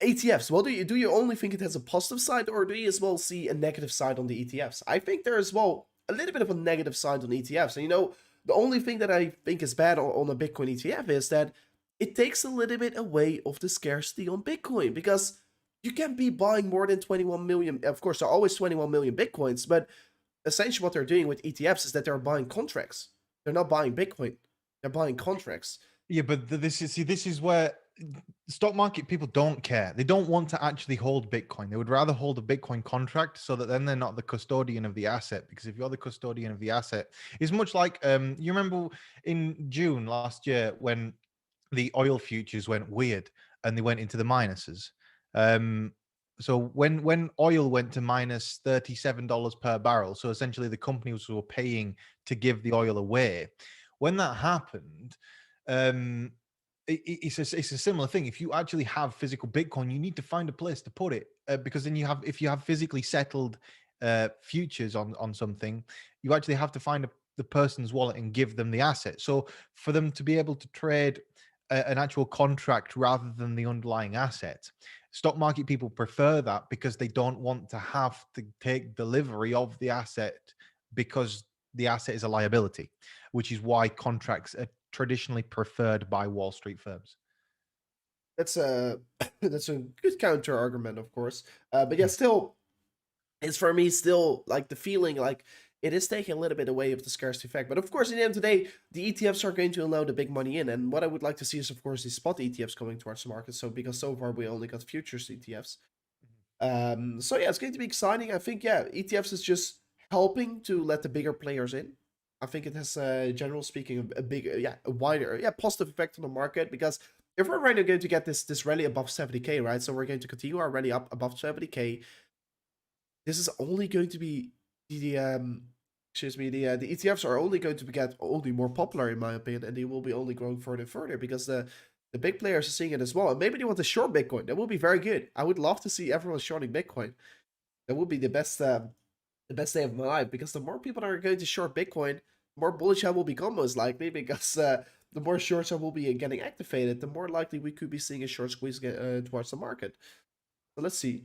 ETFs. Well, do you only think it has a positive side, or do you as well see a negative side on the ETFs? I think there is well a little bit of a negative side on ETFs. And you know, the only thing that I think is bad on a Bitcoin ETF is that it takes a little bit away of the scarcity on Bitcoin, because you can be buying more than 21 million. Of course, there are always 21 million Bitcoins, but essentially what they're doing with ETFs is that they're buying contracts. They're not buying Bitcoin. They're buying contracts. Yeah, but this is where stock market people don't care. They don't want to actually hold Bitcoin. They would rather hold a Bitcoin contract so that then they're not the custodian of the asset. Because if you're the custodian of the asset, it's much like you remember in June last year when the oil futures went weird and they went into the minuses. So when oil went to minus $37 per barrel, so essentially the companies were paying to give the oil away. When that happened, it's a similar thing. If you actually have physical Bitcoin, you need to find a place to put it because then if you have physically settled futures on something, you actually have to find the person's wallet and give them the asset. So for them to be able to trade an actual contract rather than the underlying asset, stock market people prefer that because they don't want to have to take delivery of the asset because the asset is a liability, which is why contracts are traditionally preferred by Wall Street firms. That's a that's a good counter argument, of course. But yeah, still, it's for me still like the feeling like it is taking a little bit away of the scarcity effect. But of course, in the end of the day, the ETFs are going to allow the big money in. And what I would like to see is, of course, the spot ETFs coming towards the market. So because so far we only got futures ETFs. So yeah, it's going to be exciting. I think yeah, ETFs is just helping to let the bigger players in. I think it has, general speaking, a big, a wider, positive effect on the market because if we're right now going to get this rally above 70k, right? So we're going to continue our rally up above 70k. This is only going to be the excuse me, the ETFs are only going to get only more popular in my opinion, and they will be only growing further and further because the big players are seeing it as well. And maybe they want to short Bitcoin. That would be very good. I would love to see everyone shorting Bitcoin. That would be the best day of my life because the more people that are going to short Bitcoin, the more bullish I will become most likely because the more shorts I will be getting activated, the more likely we could be seeing a short squeeze towards the market. So let's see.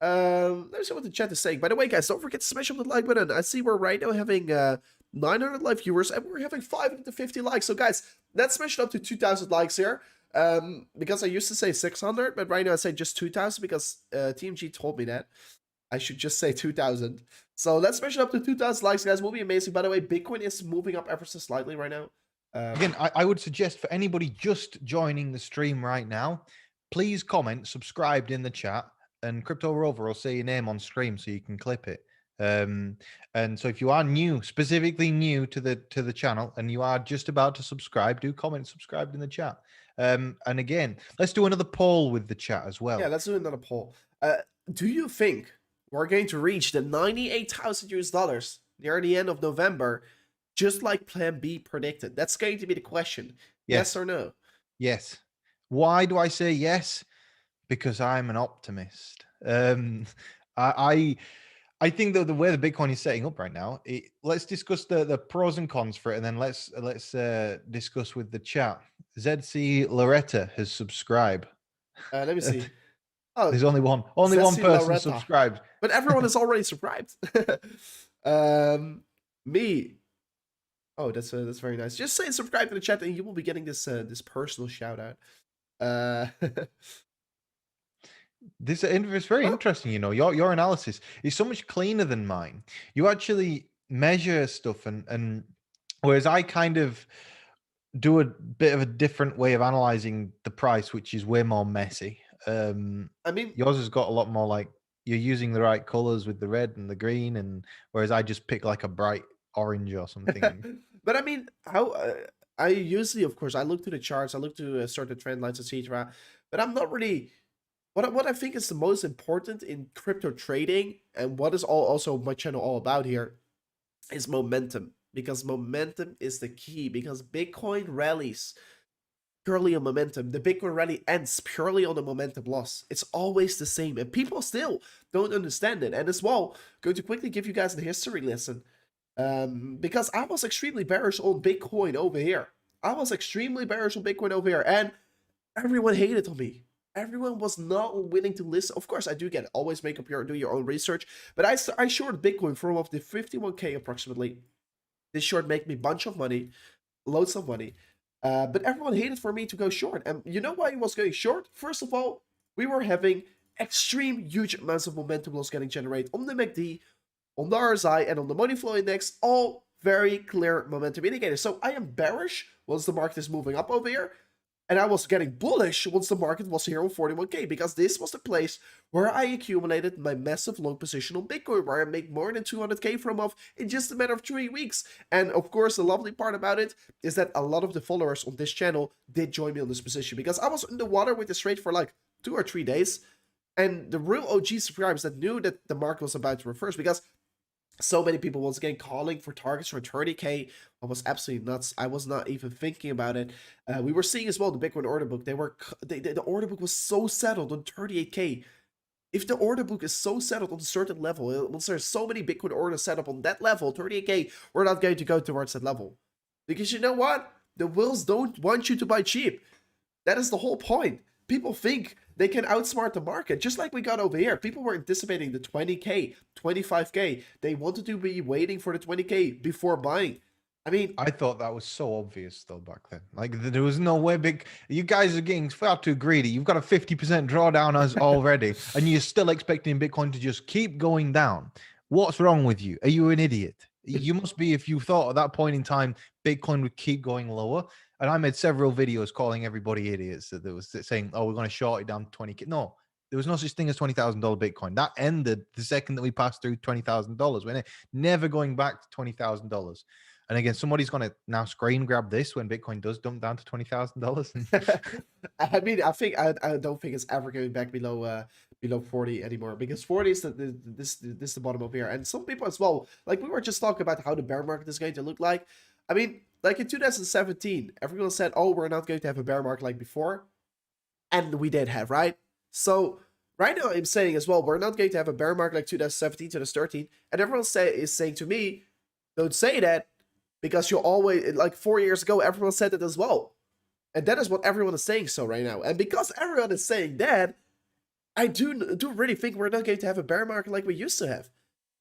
Let's see what the chat is saying. By the way, guys, don't forget to smash up the like button. I see we're right now having 900 live viewers and we're having 550 likes. So, guys, let's smash it up to 2,000 likes here. Because I used to say 600, but right now I say just 2,000 because TMG told me that I should just say 2,000. So let's smash it up to 2,000 likes, guys. Will be amazing. By the way, Bitcoin is moving up ever so slightly right now. Again, I would suggest for anybody just joining the stream right now, please comment, subscribed in the chat, and Crypto Rover will say your name on stream so you can clip it. And so if you are new, specifically new to the channel, and you are just about to subscribe, do comment subscribed in the chat. And again, let's do another poll with the chat as well. Yeah, let's do another poll. Do you think we're going to reach the 98,000 US dollars near the end of November, just like Plan B predicted? That's going to be the question. Yes or no? Yes. Why do I say yes? Because I'm an optimist. I think that the way the Bitcoin is setting up right now, let's discuss the pros and cons for it, and then let's discuss with the chat. ZC Loretta has subscribed. Let me see. Oh, there's only one person Loretta subscribed, but everyone is already subscribed. Me. Oh, that's very nice. Just say subscribe to the chat, and you will be getting this this personal shout out. It's very interesting. You know, your analysis is so much cleaner than mine. You actually measure stuff, and whereas I kind of do a bit of a different way of analyzing the price, which is way more messy. I mean, yours has got a lot more like you're using the right colors with the red and the green, and whereas I just pick like a bright orange or something. But I mean, how I usually, of course, I look to the charts, I look to certain trend lines, etc. But I'm not really. What I think is the most important in crypto trading, and what is also my channel all about here, is momentum. Because momentum is the key. Because Bitcoin rallies purely on momentum. The Bitcoin rally ends purely on the momentum loss. It's always the same, and people still don't understand it. And as well, going to quickly give you guys the history lesson. Because I was extremely bearish on Bitcoin over here. I was extremely bearish on Bitcoin over here, and everyone hated on me. Everyone was not willing to listen. Of course, I do get it. Always do your own research. But I shorted Bitcoin from off the 51k approximately. This short made me a bunch of money, loads of money. But everyone hated for me to go short. And you know why I was going short? First of all, we were having extreme huge amounts of momentum loss getting generated on the MACD, on the RSI, and on the money flow index. All very clear momentum indicators. So I am bearish once the market is moving up over here. And I was getting bullish once the market was here on 41K, because this was the place where I accumulated my massive long position on Bitcoin, where I made more than 200K from off in just a matter of 3 weeks. And of course, the lovely part about it is that a lot of the followers on this channel did join me on this position, because I was in the water with this trade for like 2 or 3 days. And the real OG subscribers that knew that the market was about to reverse, because so many people once again calling for targets for 30K. I was absolutely nuts. I was not even thinking about it. We were seeing as well the Bitcoin order book. The order book was so settled on 38K. If the order book is so settled on a certain level, once there's so many Bitcoin orders set up on that level, 38K, we're not going to go towards that level. Because you know what? The whales don't want you to buy cheap. That is the whole point. People think they can outsmart the market, just like we got over here. People were anticipating the 20K, 25K. They wanted to be waiting for the 20K before buying. I mean, I thought that was so obvious though back then. Like there was no way big. You guys are getting far too greedy. You've got a 50% drawdown as already, and you're still expecting Bitcoin to just keep going down. What's wrong with you? Are you an idiot? You must be if you thought at that point in time Bitcoin would keep going lower. And I made several videos calling everybody idiots that there was saying, "Oh, we're going to short it down to 20K." No, there was no such thing as $20,000 Bitcoin. That ended the second that we passed through $20,000. We're never going back to $20,000. And again, somebody's going to now screen grab this when Bitcoin does dump down to $20,000. I mean, I don't think it's ever going back below 40 anymore, because 40 is this the bottom of here. And some people as well, like we were just talking about how the bear market is going to look like. I mean, like in 2017, everyone said, "Oh, we're not going to have a bear market like before," and we did have, right? So right now, I'm saying as well, we're not going to have a bear market like 2017, 2013, and everyone is saying to me, "Don't say that." Because you always, like 4 years ago, everyone said it as well. And that is what everyone is saying so right now. And because everyone is saying that, I do really think we're not going to have a bear market like we used to have.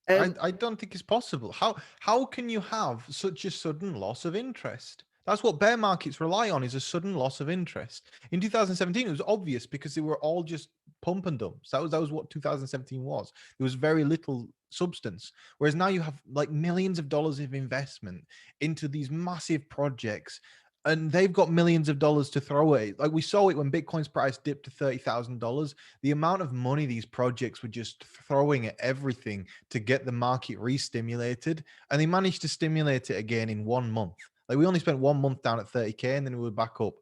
And I don't think it's possible. How can you have such a sudden loss of interest? That's what bear markets rely on, is a sudden loss of interest. In 2017, it was obvious because they were all just pump and dumps. That was what 2017 was. There was very little substance. Whereas now you have like millions of dollars of investment into these massive projects, and they've got millions of dollars to throw at it. Like we saw it when Bitcoin's price dipped to $30,000. The amount of money these projects were just throwing at everything to get the market re-stimulated, and they managed to stimulate it again in 1 month. Like we only spent 1 month down at 30K, and then we were back up.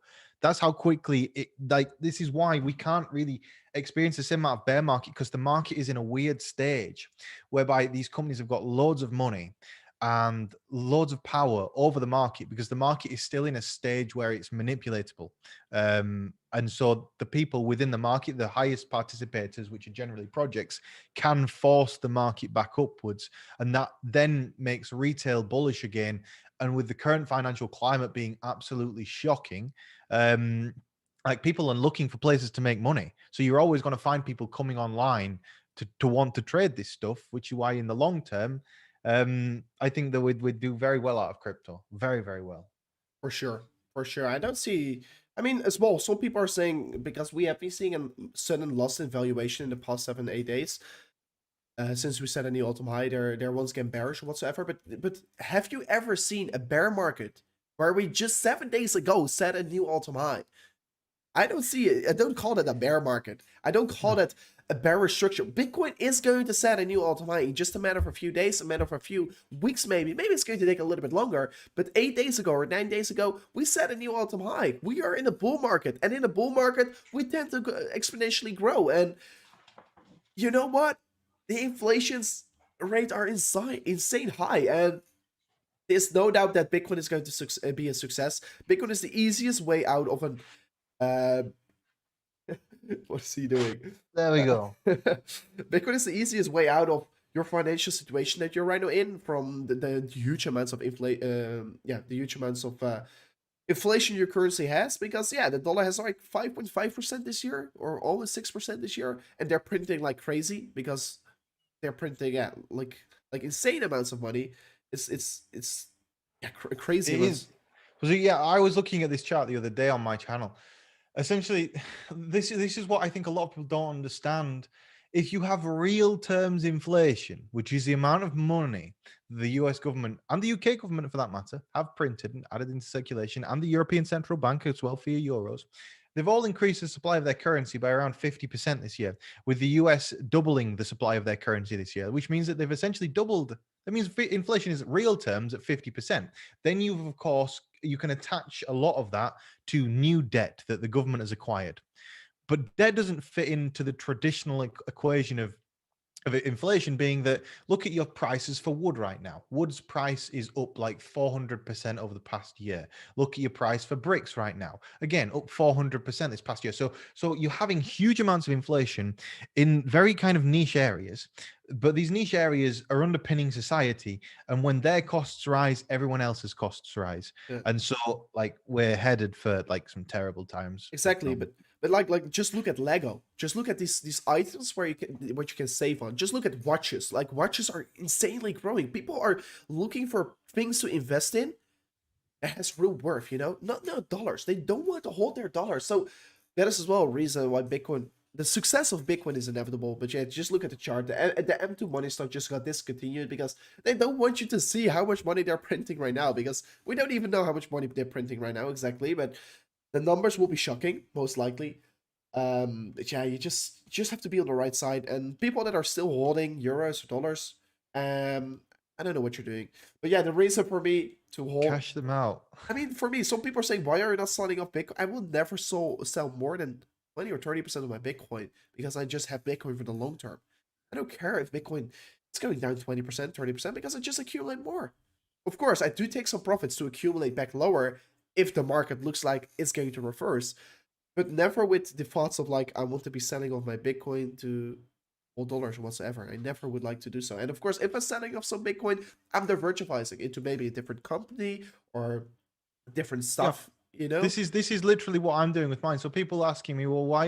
That's how quickly it, like, this is why we can't really experience the same amount of bear market, because the market is in a weird stage whereby these companies have got loads of money and loads of power over the market, because the market is still in a stage where it's manipulatable. And so the people within the market, the highest participators, which are generally projects, can force the market back upwards. And that then makes retail bullish again. And with the current financial climate being absolutely shocking, like people are looking for places to make money. So you're always going to find people coming online to want to trade this stuff, which is why in the long term, I think that we'd do very well out of crypto. Very, very well. for sure, for sure. I don't see, I mean, as well, some people are saying, because we have been seeing a sudden loss in valuation in the past 7 to 8 days. Since we set a new all-time high, they're once again bearish or whatsoever. But have you ever seen a bear market where we just 7 days ago set a new all-time high? I don't see it. I don't call it a bear market. I don't call No. it a bearish structure. Bitcoin is going to set a new all-time high in just a matter of a few days, a matter of a few weeks, maybe. Maybe it's going to take a little bit longer. But 8 days ago or 9 days ago, we set a new all-time high. We are in a bull market, and in a bull market, we tend to exponentially grow. And you know what? The inflation's rate are insane high, and there's no doubt that Bitcoin is going to be a success. Bitcoin is the easiest way out of an uh, what is he doing? There we go. Bitcoin is the easiest way out of your financial situation that you're right now in, from the huge amounts of the huge amounts of inflation your currency has, because the dollar has like 5.5% this year, or almost 6% this year, and they're printing like crazy because they're printing like insane amounts of money. It's crazy It amounts. is. So yeah, I was looking at this chart the other day on my channel. Essentially, this is what I think a lot of people don't understand, if you have real terms inflation, which is the amount of money the US government and the UK government for that matter have printed and added into circulation, and the European Central Bank as well for your euros, they've all increased the supply of their currency by around 50% this year, with the US doubling the supply of their currency this year, which means that they've essentially doubled. That means inflation is real terms at 50%. Then you've, of course, you can attach a lot of that to new debt that the government has acquired. But debt doesn't fit into the traditional equation of inflation, being that look at your prices for wood right now. Wood's price is up like 400% over the past year. Look at your price for bricks right now. Again, up 400% this past year. So you're having huge amounts of inflation in very kind of niche areas, but these niche areas are underpinning society. And when their costs rise, everyone else's costs rise. Yeah. And so like we're headed for like some terrible times. Exactly, but like just look at Lego. Just look at these items where you can what you can save on. Just look at watches. Like watches are insanely growing. People are looking for things to invest in that has real worth. You know, not no dollars. They don't want to hold their dollars. So that is as well a reason why Bitcoin. The success of Bitcoin is inevitable, but yeah, just look at the chart. The M2 money stock just got discontinued because they don't want you to see how much money they're printing right now, because we don't even know how much money they're printing right now exactly, but the numbers will be shocking, most likely. But yeah, you just have to be on the right side. And people that are still holding euros or dollars, I don't know what you're doing. But yeah, the reason for me to hold, Cash them out. I mean, for me, some people are saying, why are you not selling off Bitcoin? I will never sell more than 20 or 30% of my Bitcoin because I just have Bitcoin for the long term. I don't care if Bitcoin is going down 20%, 30% because I just accumulate more. Of course, I do take some profits to accumulate back lower if the market looks like it's going to reverse, but never with the thoughts of like, I want to be selling off my Bitcoin to all dollars or whatsoever. I never would like to do so. And of course, if I'm selling off some Bitcoin, I'm diversifying into maybe a different company or different Yeah. stuff, you know? This is literally what I'm doing with mine. So people asking me, well,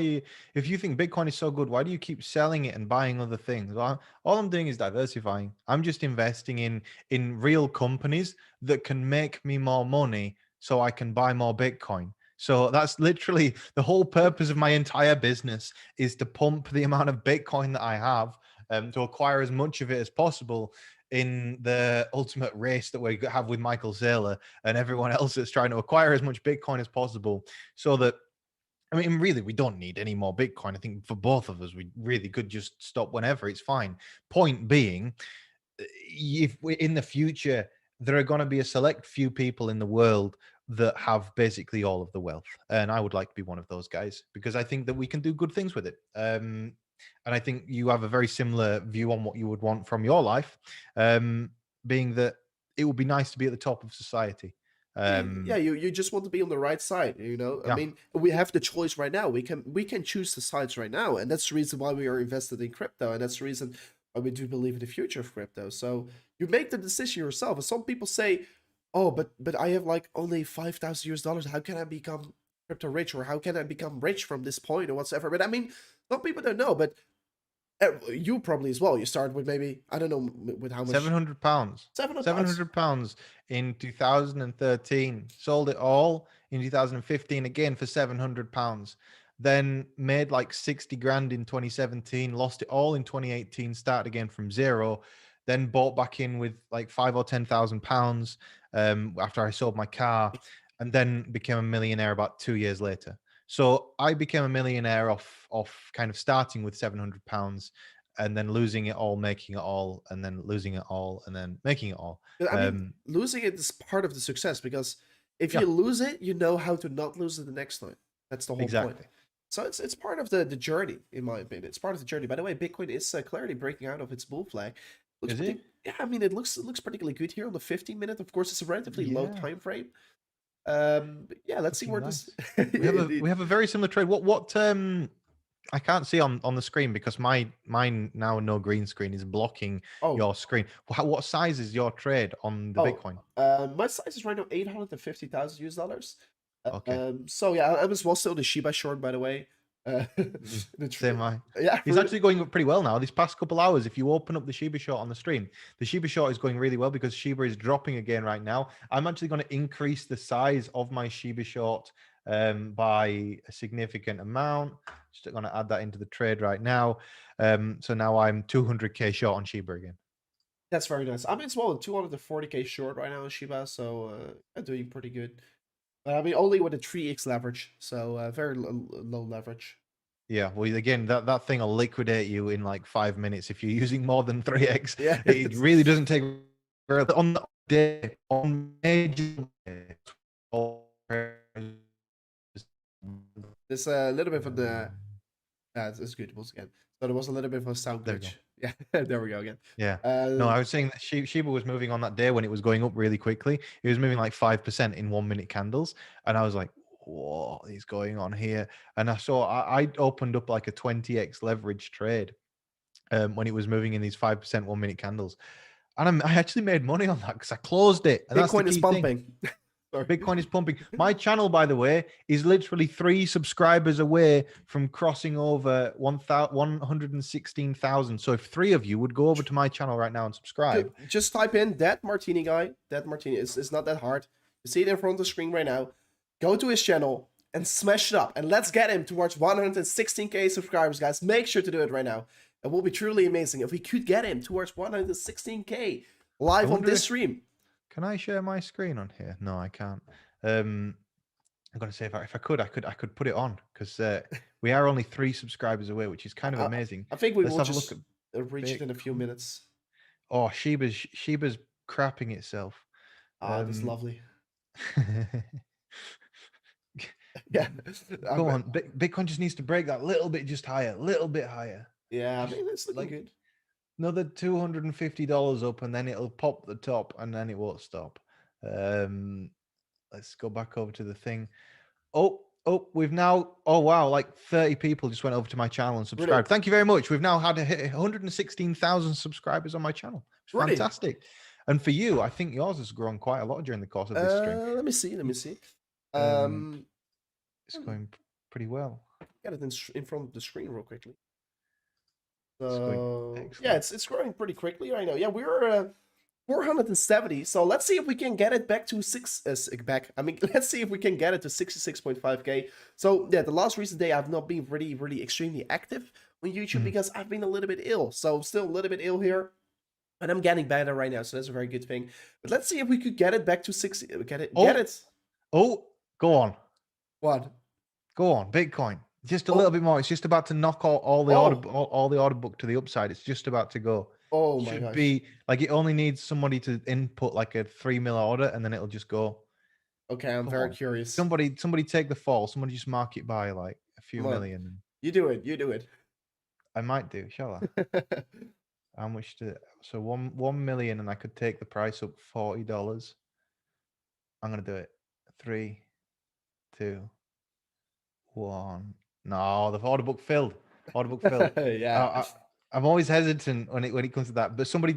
if you think Bitcoin is so good, why do you keep selling it and buying other things? Well, all I'm doing is diversifying. I'm just investing in real companies that can make me more money so I can buy more Bitcoin. So that's literally the whole purpose of my entire business, is to pump the amount of Bitcoin that I have, to acquire as much of it as possible in the ultimate race that we have with Michael Saylor and everyone else that's trying to acquire as much Bitcoin as possible, so that, I mean, really, we don't need any more Bitcoin. I think for both of us, we really could just stop whenever. It's fine. Point being, if we, in the future, there are going to be a select few people in the world that have basically all of the wealth, and I would like to be one of those guys, because I think that we can do good things with it. And I think you have a very similar view on what you would want from your life, being that it would be nice to be at the top of society. Yeah, you just want to be on the right side, you know. I Yeah, mean, we have the choice right now. We can choose the sides right now, and that's the reason why we are invested in crypto, and that's the reason why we do believe in the future of crypto. So you make the decision yourself. And some people say, "Oh, but I have like only 5,000 US dollars. How can I become crypto rich, or how can I become rich from this point, or whatsoever?" But I mean, some people don't know. But you probably as well. You start with maybe, I don't know with how much. £700. 700 bucks. £700 in 2013. Sold it all in 2015 again for £700. Then made like 60 grand in 2017. Lost it all in 2018. Started again from zero. Then bought back in with like £5,000 or £10,000 after I sold my car, and then became a millionaire about 2 years later. So I became a millionaire off kind of starting with £700 and then losing it all, making it all, and then losing it all, and then making it all. I mean, losing it is part of the success, because if Yeah, you lose it, you know how to not lose it the next time. That's the whole point. exactly. So it's part of the journey, in my opinion. It's part of the journey. By the way, Bitcoin is clearly breaking out of its bull flag. Looks Is pretty. it? Yeah, I mean, it looks particularly good here on the 15 minute. Of course, it's a relatively low Yeah, time frame. But yeah, let's see looking where this. nice. We have Indeed. a very similar trade. What I can't see on the screen because mine now no green screen is blocking Oh, your screen. What size is your trade on the oh. Bitcoin? My size is right now 850,000 US dollars. Okay. So yeah, I was well still the Shiba short, by the way. Same I. Yeah, It's actually going up pretty well now. These past couple hours, if you open up the Shiba short on the stream, the Shiba short is going really well because Shiba is dropping again right now. I'm actually going to increase the size of my Shiba short by a significant amount. Just going to add that into the trade right now. So now I'm 200k short on Shiba again. That's very nice. I'm as well 240k short right now in Shiba, so I'm doing pretty good. I mean, only with a 3x leverage, so very low leverage. Yeah, well, again, that thing will liquidate you in like 5 minutes if you're using more than 3x. Yeah, It really doesn't take very on the day on major. There's a little bit of the. It's good once again. So there was a little bit of a sound There we glitch. Yeah, there we go again. Yeah. No, I was saying that Shiba was moving on that day when it was going up really quickly. It was moving like 5% in 1 minute candles. And I was like, what is going on here? And I opened up like a 20x leverage trade when it was moving in these 5% 1 minute candles. And I actually made money on that because I closed it. And that's the Bitcoin is key thing. pumping. Bitcoin is pumping. My channel, by the way, is literally 3 subscribers away from crossing over 116,000. So if 3 of you would go over to my channel right now and subscribe. Just type in that Martini guy. That Martini. It's not that hard. You see it in front of the screen right now. Go to his channel and smash it up. And let's get him towards 116k subscribers, guys. Make sure to do it right now. It will be truly amazing if we could get him towards 116k live on this stream. Can I share my screen on here? No, I can't. I'm gonna say if I could put it on because we are only 3 subscribers away, which is kind of amazing. I think we will just reach it in a few minutes. Oh, Shiba's crapping itself. That's lovely. Yeah. Go on. Bitcoin just needs to break that little bit just higher, little bit higher. Yeah, I mean, it's looking good. Another $250 up, and then it'll pop the top, and then it won't stop. Let's go back over to the thing. Oh, we've now, oh wow, like 30 people just went over to my channel and subscribed. Brilliant. Thank you very much. We've now had a hit 116,000 subscribers on my channel. It's fantastic. And for you, I think yours has grown quite a lot during the course of this stream. Let me see. It's going pretty well. Get it in front of the screen real quickly. So yeah, it's growing pretty quickly right now. Yeah, we're 470. So let's see if we can get it back to let's see if we can get it to 66.5k. So yeah, the last recent day I've not been really extremely active on YouTube because I've been a little bit ill. So I'm still a little bit ill here. And I'm getting better right now, so that's a very good thing. But let's see if we could get it back to 60. Get it. Oh, go on. What? Go on, Bitcoin. Just a little bit more. It's just about to knock all the order book to the upside. It's just about to go. Oh my gosh. Should be like it only needs somebody to input like a 3 mil order, and then it'll just go. Okay, I'm very curious. Somebody take the fall. Somebody just mark it by like a few million. You do it. I might do, shall I? How much so 1 million, and I could take the price up $40. I'm gonna do it. 3, 2, 1. No, the order book filled. Yeah. I'm always hesitant when it comes to that. But somebody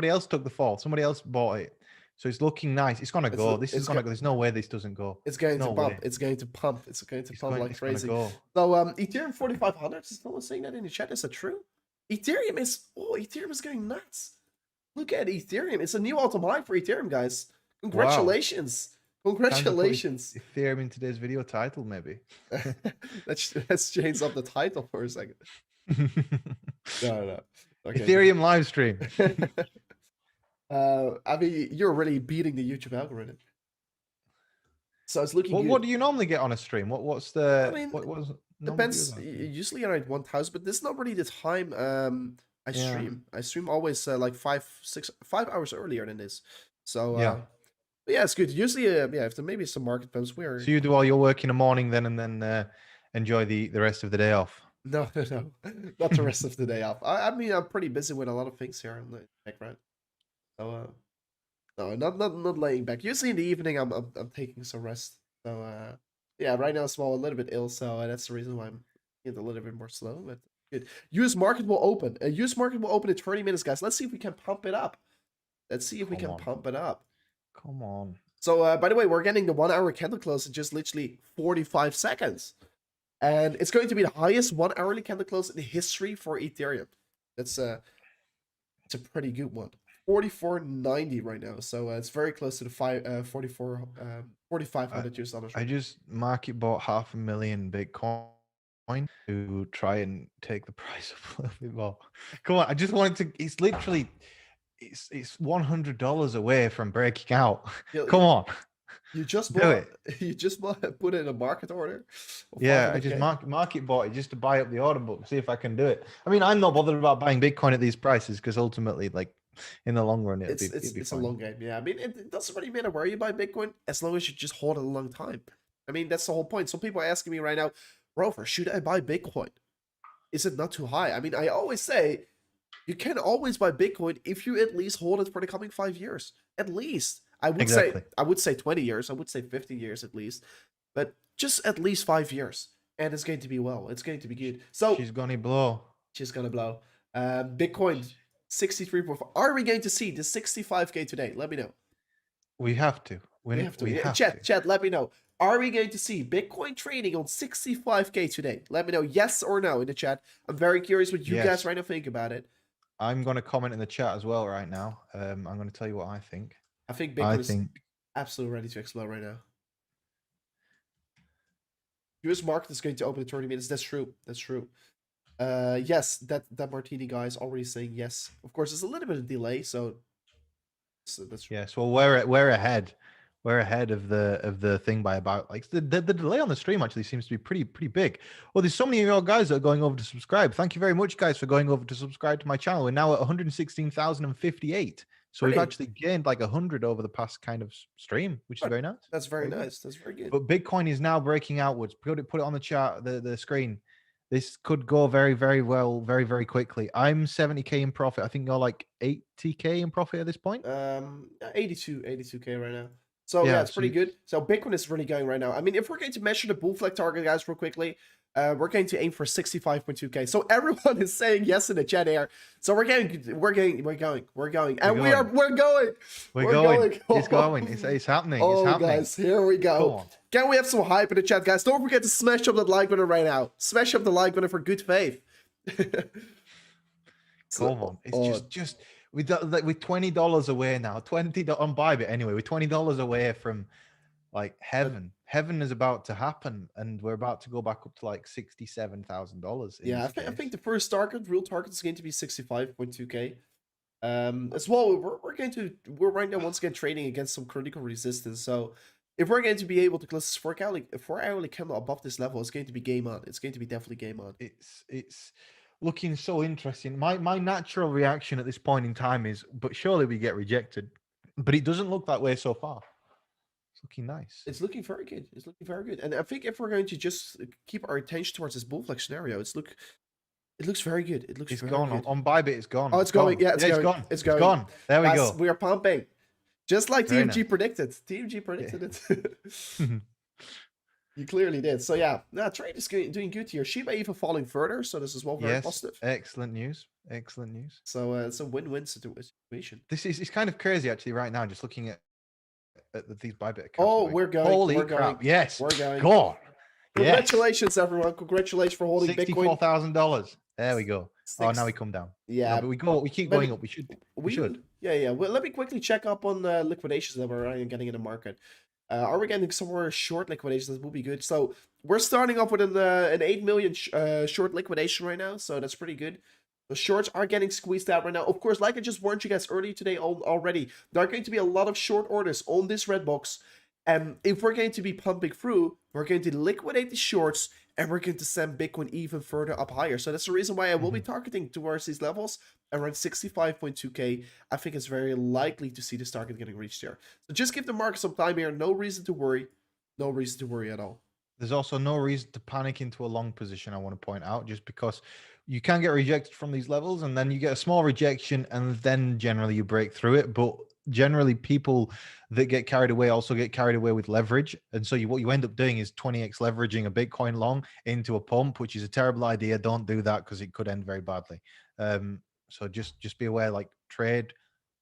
else took the fall. Somebody else bought it. So it's looking nice. It's gonna go. This is gonna go. There's no way this doesn't go. It's going to pump. It's going to pump. It's going to pump like crazy. So Ethereum 4,500 is someone saying that in the chat. Is that true? Ethereum is going nuts. Look at Ethereum. It's a new all-time high for Ethereum, guys. Congratulations. Wow. Congratulations. Ethereum in today's video title, maybe. let's change up the title for a second. No. Okay. Ethereum live stream. I mean, you're really beating the YouTube algorithm. So it's looking good. What do you normally get on a stream? What's the? I mean, what depends. Usually around 1,000, but this is not really the time I stream. I stream always like 5 hours earlier than this. So yeah, it's good. Usually, if there maybe some market pumps, so you do all your work in the morning then, and then enjoy the rest of the day off. No, not the rest of the day off. I mean, I'm pretty busy with a lot of things here in the background. So no, not laying back. Usually in the evening, I'm taking some rest. So yeah, right now I'm a little bit ill, so that's the reason why I'm getting a little bit more slow. But good. US market will open. US market will open in 20 minutes, guys. Let's see if we can pump it up. Come on. So by the way, we're getting the 1 hour candle close in just literally 45 seconds. And it's going to be the highest 1 hourly candle close in history for Ethereum. It's a pretty good one. 44.90 right now, so it's very close to the 4,500 US dollars. I just market bought 500,000 Bitcoin to try and take the price up a little bit more. Come on, I just wanted to. It's literally, it's $100 away from breaking out. Yeah, Come on, you just do bought, it. you just put in a market order. Yeah, I 500K. just market bought it just to buy up the order book, see if I can do it. I mean, I'm not bothered about buying Bitcoin at these prices because ultimately, like in the long run, it'd be It's a fine. long game. Yeah, I mean, it doesn't really matter where you buy Bitcoin as long as you just hold it a long time. I mean, that's the whole point. Some people are asking me right now, Rover, should I buy Bitcoin? Is it not too high? I mean, I always say you can always buy Bitcoin if you at least hold it for the coming 5 years. At least. I would say 20 years. I would say 50 years at least. But just at least 5 years. And it's going to be well. It's going to be good. So She's gonna blow. she's gonna blow. Bitcoin 63.4. Are we going to see the 65K today? Let me know. We have to. We have to. We have Chat, to. let me know. Are we going to see Bitcoin trading on 65K today? Let me know yes or no in the chat. I'm very curious what you guys right now think about it. I'm going to comment in the chat as well right now. I'm going to tell you what I think. I think Bitcoin is absolutely ready to explode right now. US market is going to open in 30 minutes. That's true. That's true. Yes, that Martini guy is already saying yes. Of course, there's a little bit of delay, so that's true. Yes, well, we're ahead. We're ahead of the thing by about like the delay on the stream actually seems to be pretty big. Well, there's so many of you guys that are going over to subscribe. Thank you very much, guys, for going over to subscribe to my channel. We're now at 116,058. So we've actually gained like 100 over the past kind of stream, which is very nice. That's very nice. That's very good. But Bitcoin is now breaking outwards. Put it on the chart, the screen. This could go very, very well, very, very quickly. I'm 70K in profit. I think you're like 80K in profit at this point. 82K right now. So yeah, it's pretty good. So Bitcoin is really going right now. I mean, if we're going to measure the bull flag target, guys, real quickly, we're going to aim for 65.2K. So everyone is saying yes in the chat here. So we're going, and we're going. We're going. It's going. It's happening. Oh, it's happening. Guys, here we go. Can we have some hype in the chat, guys? Don't forget to smash up that like button right now. Smash up the like button for good faith. Come on. It's just with $20 away now. $20 on BYBIT anyway. We're $20 away from like heaven. Heaven is about to happen, and we're about to go back up to like $67,000. Yeah, I think the first real target is going to be 65.2K. As well, we're right now once again trading against some critical resistance. So if we're going to be able to close this 4-hourly candle above this level, it's going to be game on. It's going to be definitely game on. It's looking so interesting. My natural reaction at this point in time is, but surely we get rejected. But it doesn't look that way so far. It's looking nice. It's looking very good. It's looking very good. And I think if we're going to just keep our attention towards this bull flag scenario, it looks very good. It looks it's very gone good. on BYBIT. It's gone. Oh, it's going. Yeah, it's going. It's gone. There we go. We are pumping, just like TMG predicted. TMG predicted it. You clearly did. So yeah, trade is doing good here. Shiba even falling further, so this is well very positive. Excellent news. Excellent news. So it's a win-win situation. It's kind of crazy actually right now, just looking at these BYBIT accounts. Oh, we're going. Holy we're crap! Going. Yes, we're going. Go on. Congratulations, everyone! Congratulations for holding Bitcoin. $64,000. There we go. Oh, now we come down. Yeah, no, but we keep going up. We should. Yeah. Well, let me quickly check up on liquidations that we're getting in the market. Are we getting somewhere short liquidations? That would be good. So we're starting off with an 8 million short liquidation right now. So that's pretty good. The shorts are getting squeezed out right now. Of course, like I just warned you guys earlier today already, there are going to be a lot of short orders on this red box. And if we're going to be pumping through, we're going to liquidate the shorts and we're going to send Bitcoin even further up higher. So that's the reason why I will be targeting towards these levels around 65.2K. I think it's very likely to see this target getting reached there. So just give the market some time here. No reason to worry. No reason to worry at all. There's also no reason to panic into a long position, I want to point out, just because you can get rejected from these levels and then you get a small rejection and then generally you break through it. But generally people that get carried away also get carried away with leverage. And so what you end up doing is 20x leveraging a Bitcoin long into a pump, which is a terrible idea. Don't do that because it could end very badly. So just be aware, like trade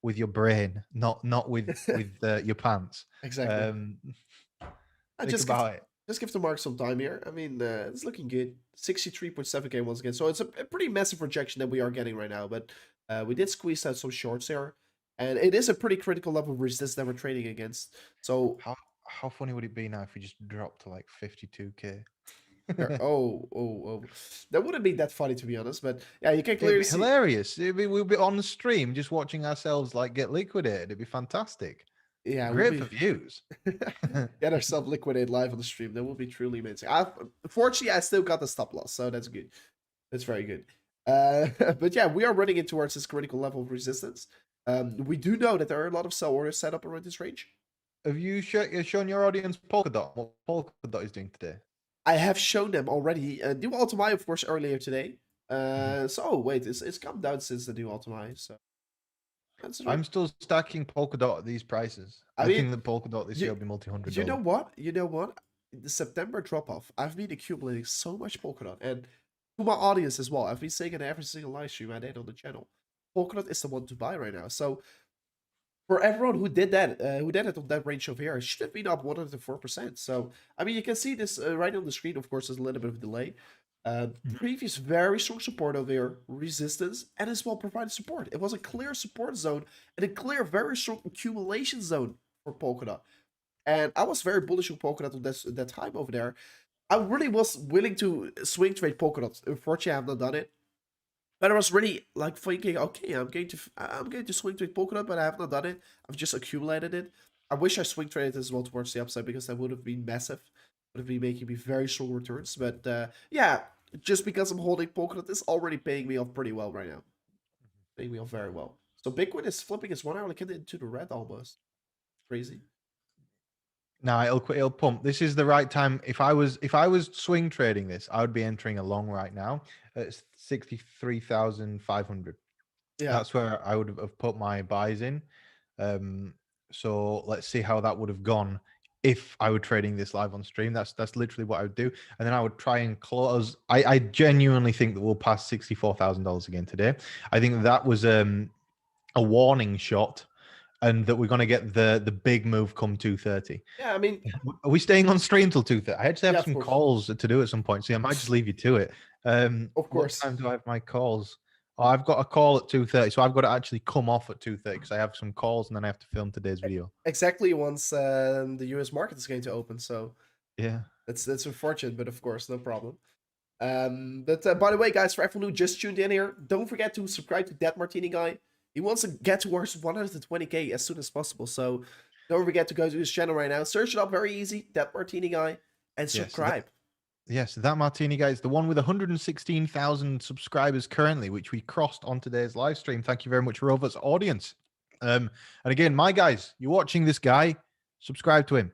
with your brain, not with your pants. Exactly. Think about it. Just give the mark some time here. I mean, it's looking good. 63.7k once again. So it's a pretty massive rejection that we are getting right now. But we did squeeze out some shorts there. And it is a pretty critical level of resistance that we're trading against. So, How funny would it be now if we just dropped to like 52k? oh. That wouldn't be that funny, to be honest. But yeah, you can It'd clearly be see. hilarious. We'll be on the stream just watching ourselves like get liquidated. It'd be fantastic. Yeah, it would Great for be. views. Get ourselves liquidated live on the stream. That would be truly amazing. Unfortunately, I still got the stop loss. So that's good. That's very good. But yeah, we are running in towards this critical level of resistance. We do know that there are a lot of sell orders set up around this range. Have you shown your audience Polkadot? What Polkadot is doing today? I have shown them already. New Ultimate, of course, earlier today. So wait, it's come down since the new Ultimate. So I'm still stacking Polkadot at these prices. I I mean, think the Polkadot this year will be multi-hundred you know dollars. what? You know what? The September drop off, I've been accumulating so much Polkadot, and to my audience as well. I've been saying it every single live stream I did on the channel. Polkadot is the one to buy right now. So for everyone who did it on that range over here, it should have been up 104%. So I mean, you can see this right on the screen. Of course, there's a little bit of a delay. Previous very strong support over here, resistance, and as well provided support. It was a clear support zone and a clear, very strong accumulation zone for Polkadot. And I was very bullish on Polkadot at that time over there. I really was willing to swing trade Polkadot. Unfortunately, I have not done it. But I was really like thinking, okay, I'm going to swing trade Polkadot, but I have not done it. I've just accumulated it. I wish I swing traded as well towards the upside because that would have been massive. Would have been making me very strong returns. But yeah, just because I'm holding Polkadot is already paying me off pretty well right now. Paying me off very well. So Bitcoin is flipping its 1 hour like into the red almost. Crazy. No, it'll pump. This is the right time. If I was swing trading this, I would be entering a long right now at 63,500. Yeah. That's where I would have put my buys in. So let's see how that would have gone if I were trading this live on stream. That's literally what I would do, and then I would try and close. I genuinely think that we'll pass $64,000 again today. I think that was a warning shot, and that we're going to get the big move come 2:30. Yeah, I mean, Are we staying on stream till 2:30? I actually have yeah, of some course. calls to do at some point, so I might just leave you to it. Of What course. time do I have my calls? Oh, I've got a call at 2:30, so I've got to actually come off at 2:30 because I have some calls and then I have to film today's video. Exactly once the US market is going to open. So Yeah. that's unfortunate, but of course, no problem. But by the way, guys, for everyone who just tuned in here, don't forget to subscribe to That Martini Guy. He wants to get towards 120k as soon as possible. So don't forget to go to his channel right now. Search it up, very easy, That Martini Guy, and subscribe. Yes, that Martini guy is the one with 116,000 subscribers currently, which we crossed on today's live stream. Thank you very much, Rover's audience. And again, my guys, you're watching this guy, subscribe to him.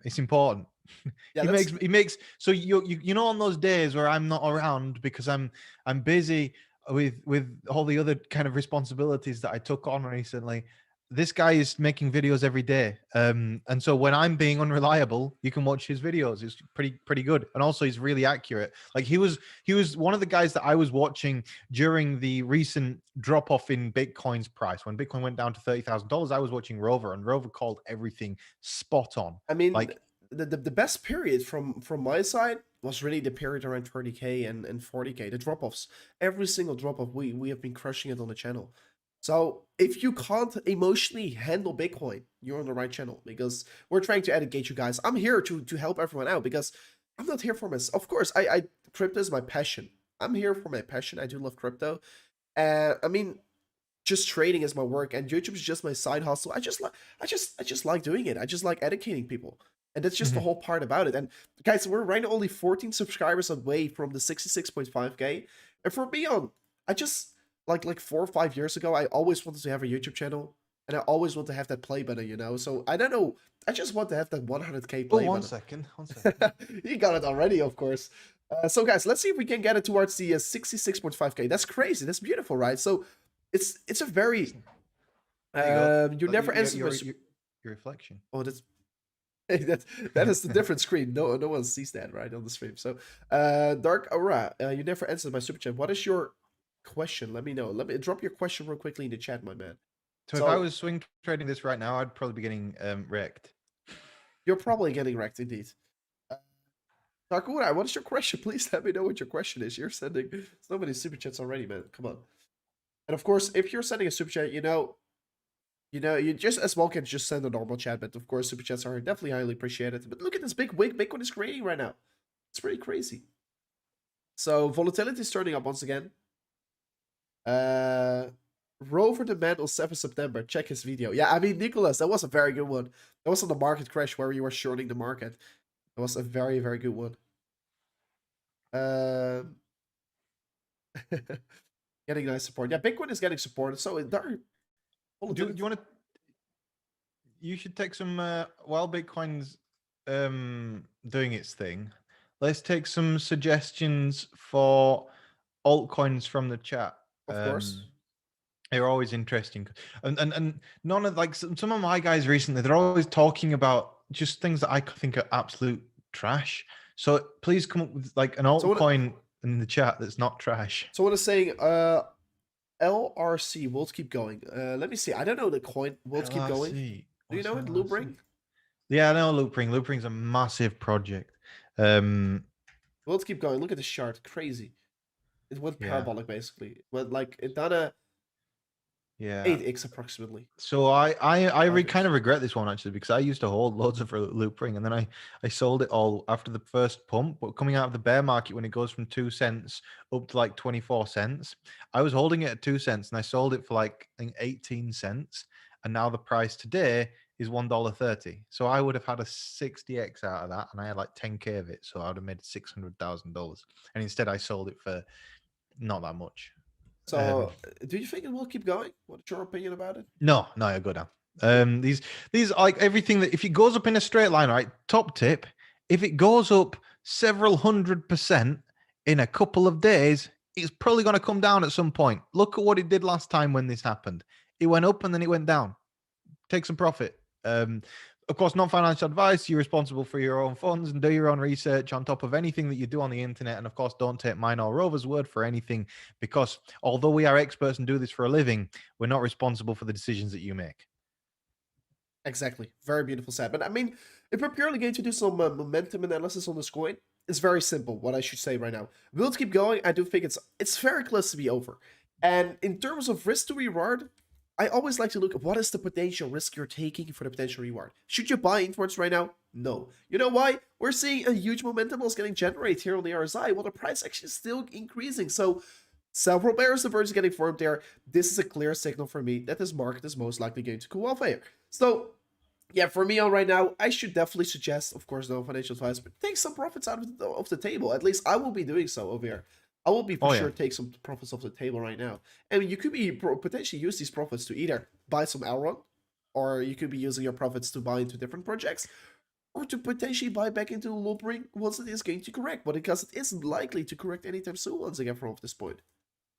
It's important. Yeah, he makes so you know, on those days where I'm not around because I'm busy with all the other kind of responsibilities that I took on recently. This guy is making videos every day, and so when I'm being unreliable, you can watch his videos. It's pretty good, and also he's really accurate. Like he was one of the guys that I was watching during the recent drop off in Bitcoin's price when Bitcoin went down to $30,000. I was watching Rover, and Rover called everything spot on. I mean, like the best period from my side was really the period around 30k and 40k. The drop offs, every single drop off, we have been crushing it on the channel. So if you can't emotionally handle Bitcoin, you're on the right channel because we're trying to educate you guys. I'm here to help everyone out because I'm not here for myself. Of course, I crypto is my passion. I'm here for my passion. I do love crypto. I mean, just trading is my work and YouTube is just my side hustle. I just like doing it. I just like educating people. And that's just the whole part about it. And guys, we're right now only 14 subscribers away from the 66.5k. And for me I just like 4 or 5 years ago, I always wanted to have a YouTube channel and I always want to have that play button, you know. So I don't know. I just want to have that 100k play button. One second. You got it already, of course. So guys, let's see if we can get it towards the 66.5k. That's crazy. That's beautiful, right? So it's a very you never answered your reflection. Oh, that's that is the different screen. No one sees that right on the stream. So Dark Aura, you never answered my super chat. What is your question? Let me know. Let me drop your question real quickly in the chat, my man. So if I was swing trading this right now, I'd probably be getting wrecked. You're probably getting wrecked indeed. Takura, what is your question? Please let me know what your question is. You're sending so many super chats already, man. Come on. And of course, if you're sending a super chat, you just as well can just send a normal chat. But of course, super chats are definitely highly appreciated. But look at this big wig Bitcoin is creating right now. It's pretty crazy. So volatility is turning up once again. Rover the Man on 7th September. Check his video. Yeah, I mean, Nicholas, that was a very good one. That was on the market crash where you were shorting the market. That was a very, very good one. Getting nice support. Yeah, Bitcoin is getting supported. So there. Do you want to? You should take some while Bitcoin's doing its thing. Let's take some suggestions for altcoins from the chat. Of course. They're always interesting, and none of like some of my guys recently, they're always talking about just things that I think are absolute trash. So please come up with like an altcoin in the chat that's not trash. So what is saying? LRC. We'll keep going. Let me see. I don't know the coin. We'll keep going. Do you know it? Loopring? Yeah, I know Loopring. Loopring's a massive project. We'll keep going. Look at this chart. Crazy. It went parabolic basically. It went like it done a 8x approximately. So I kind of regret this one actually, because I used to hold loads of Loopring, and then I sold it all after the first pump. But coming out of the bear market, when it goes from 2 cents up to like 24 cents, I was holding it at 2 cents and I sold it for like I think 18 cents, and now the price today is $1.30. So I would have had a 60x out of that, and I had like 10k of it, so I would have made $600,000. And instead, I sold it for not that much. So, do you think it will keep going? What's your opinion about it? No, I go down. These like everything that if it goes up in a straight line, right? Top tip: if it goes up several 100% in a couple of days, it's probably going to come down at some point. Look at what it did last time when this happened. It went up and then it went down. Take some profit. Of course, not financial advice. You're responsible for your own funds and do your own research on top of anything that you do on the internet. And of course, don't take mine or Rover's word for anything, because although we are experts and do this for a living, we're not responsible for the decisions that you make. Exactly. Very beautiful said. But I mean, if we're purely going to do some momentum analysis on this coin, it's very simple. What I should say right now. Will it keep going? I do think it's very close to be over. And in terms of risk to reward, I always like to look at what is the potential risk you're taking for the potential reward. Should you buy into it right now? No. You know why? We're seeing a huge momentum is getting generated here on the RSI, while the price actually is still increasing. So several bears divergence getting formed there. This is a clear signal for me that this market is most likely going to cool off here. So yeah, for me on right now, I should definitely suggest, of course, no financial advice, but take some profits out of the table. At least I will be doing so over here. I will be for sure take some profits off the table right now. And you could be potentially use these profits to either buy some Elrond, or you could be using your profits to buy into different projects, or to potentially buy back into Loopring once it is going to correct. But because it isn't likely to correct anytime soon once again from this point.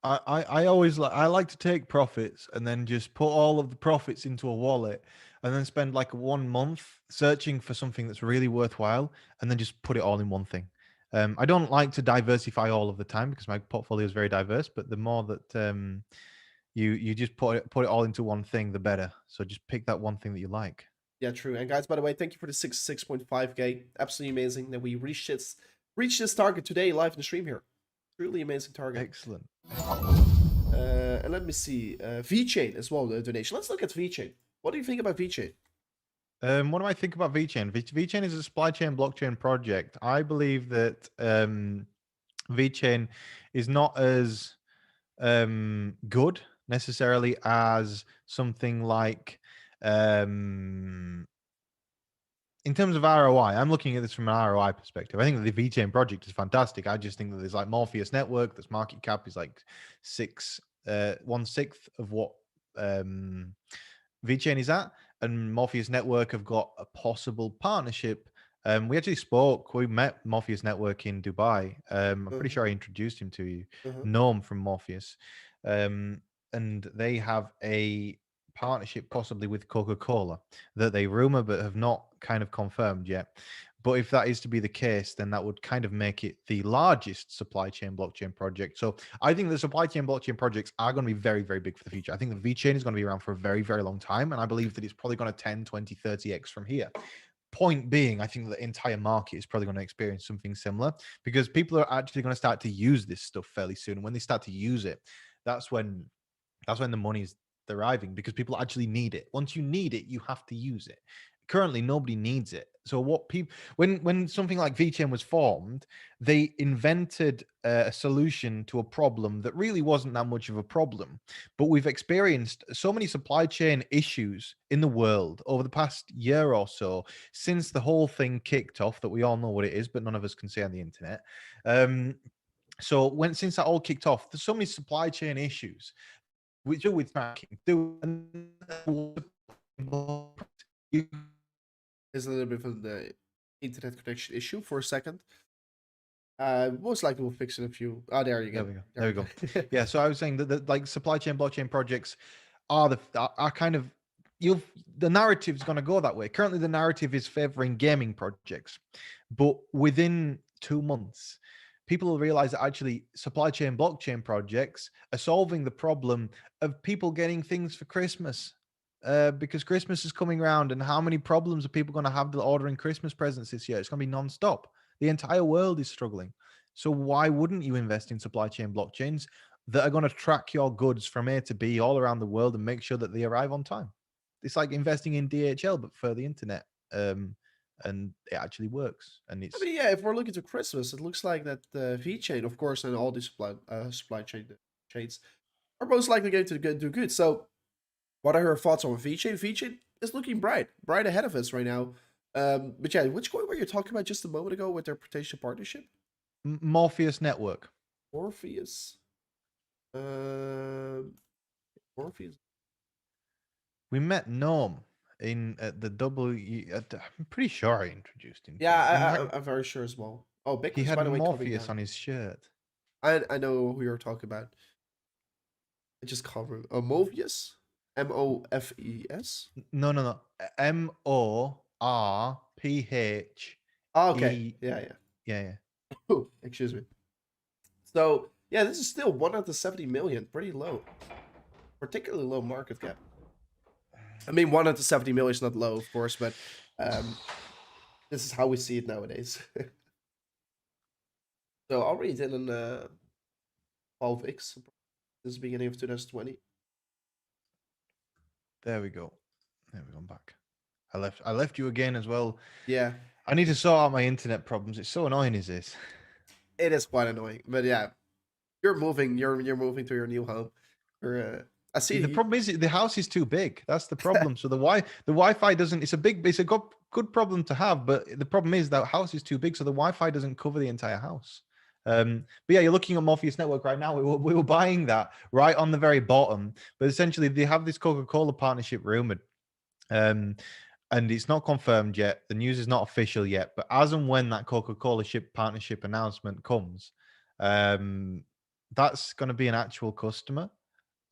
I always like to take profits and then just put all of the profits into a wallet and then spend like 1 month searching for something that's really worthwhile and then just put it all in one thing. I don't like to diversify all of the time because my portfolio is very diverse, but the more that you just put it all into one thing, the better. So just pick that one thing that you like. Yeah, true. And guys, by the way, thank you for the 6.5K. Absolutely amazing that we reached this target today live in the stream here. Truly amazing target. Excellent. And let me see. VeChain as well, the donation. Let's look at VeChain. What do you think about VeChain? What do I think about VeChain? VeChain is a supply chain blockchain project. I believe that VeChain is not as good necessarily as something like in terms of ROI. I'm looking at this from an ROI perspective. I think that the VeChain project is fantastic. I just think that there's like Morpheus Network, that's market cap is like 1/6 of what VeChain is at, and Morpheus Network have got a possible partnership. We actually spoke. We met Morpheus Network in Dubai. I'm pretty sure I introduced him to you, Noam from Morpheus, and they have a partnership possibly with Coca-Cola that they rumor but have not kind of confirmed yet. But if that is to be the case, then that would kind of make it the largest supply chain blockchain project. So I think the supply chain blockchain projects are going to be very, very big for the future. I think the VeChain is going to be around for a very, very long time. And I believe that it's probably going to 10, 20, 30x from here. point being, I think the entire market is probably going to experience something similar, because people are actually going to start to use this stuff fairly soon. And when they start to use it, that's when the money's arriving, because people actually need it. Once you need it, you have to use it. Currently, nobody needs it. So what people, when something like VeChain was formed, they invented a solution to a problem that really wasn't that much of a problem. But we've experienced so many supply chain issues in the world over the past year or so, since the whole thing kicked off, that we all know what it is, but none of us can say on the internet. So since that all kicked off, there's so many supply chain issues we do with tracking. There's a little bit of the internet connection issue for a second. Most likely we'll fix it in a few. Oh, there you go. There we go. Yeah. So I was saying that the like supply chain blockchain projects are kind of the narrative's going to go that way. Currently, the narrative is favoring gaming projects, but within 2 months, people will realize that actually supply chain blockchain projects are solving the problem of people getting things for Christmas. Because Christmas is coming around, and how many problems are people going to have ordering Christmas presents this year? It's going to be non-stop. The entire world is struggling. So why wouldn't you invest in supply chain blockchains that are going to track your goods from A to B all around the world and make sure that they arrive on time? It's like investing in DHL, but for the internet. And it actually works. And it's, I mean, yeah, if we're looking to Christmas, it looks like that VeChain, of course, and all these supply chains are most likely going to do good. So, what are your thoughts on VeChain? VeChain is looking bright ahead of us right now. But yeah, which coin were you talking about just a moment ago with their potential partnership? Morpheus Network. Morpheus. Morpheus. We met Norm at the I'm pretty sure I introduced him. Yeah, I'm very sure as well. Oh, He Bitcoin's had by the way coming Morpheus down. on his shirt. I know who you're talking about. I just can't remember. Morpheus? Mofes? No. Morphe. Oh, okay. Yeah. Yeah. Oh, excuse me. So, yeah, this is still 1 out of 70 million. Pretty low. Particularly low market cap. I mean, 1 out of 70 million is not low, of course, but this is how we see it nowadays. So, already did an 12x. This is beginning of 2020. There we go. I'm back. I left you again as well. Yeah. I need to sort out my internet problems. It's so annoying, is this? It is quite annoying, but yeah, you're moving. You're moving to your new home. I see. The problem is the house is too big. That's the problem. So the Wi-Fi doesn't. It's a good problem to have, but the problem is that house is too big, so the Wi-Fi doesn't cover the entire house. But yeah, you're looking at Morpheus Network right now. We were buying that right on the very bottom, but essentially they have this Coca-Cola partnership rumored. And it's not confirmed yet. The news is not official yet, but as and when that Coca-Cola partnership announcement comes, that's going to be an actual customer,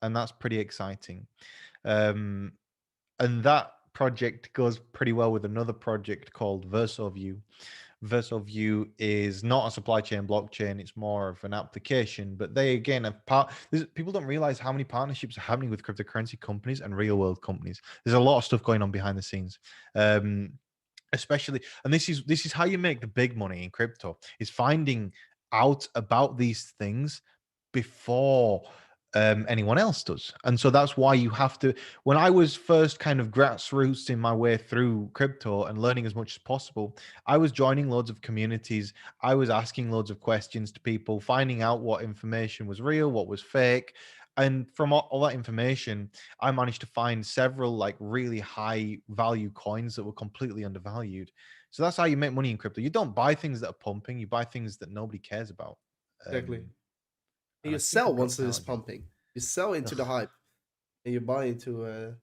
and that's pretty exciting. And that project goes pretty well with another project called VersoView. VersoView is not a supply chain blockchain; it's more of an application. But they again have people don't realize how many partnerships are happening with cryptocurrency companies and real world companies. There's a lot of stuff going on behind the scenes, especially. And this is how you make the big money in crypto: is finding out about these things before anyone else does. And so that's why you have to, when I was first kind of grassroots in my way through crypto and learning as much as possible, I was joining loads of communities. I was asking loads of questions to people, finding out what information was real, what was fake. And from all that information, I managed to find several like really high value coins that were completely undervalued. So that's how you make money in crypto. You don't buy things that are pumping, you buy things that nobody cares about. Exactly. And And you I think sell I've once dropped it out is again. pumping. You sell into the hype, and you buy into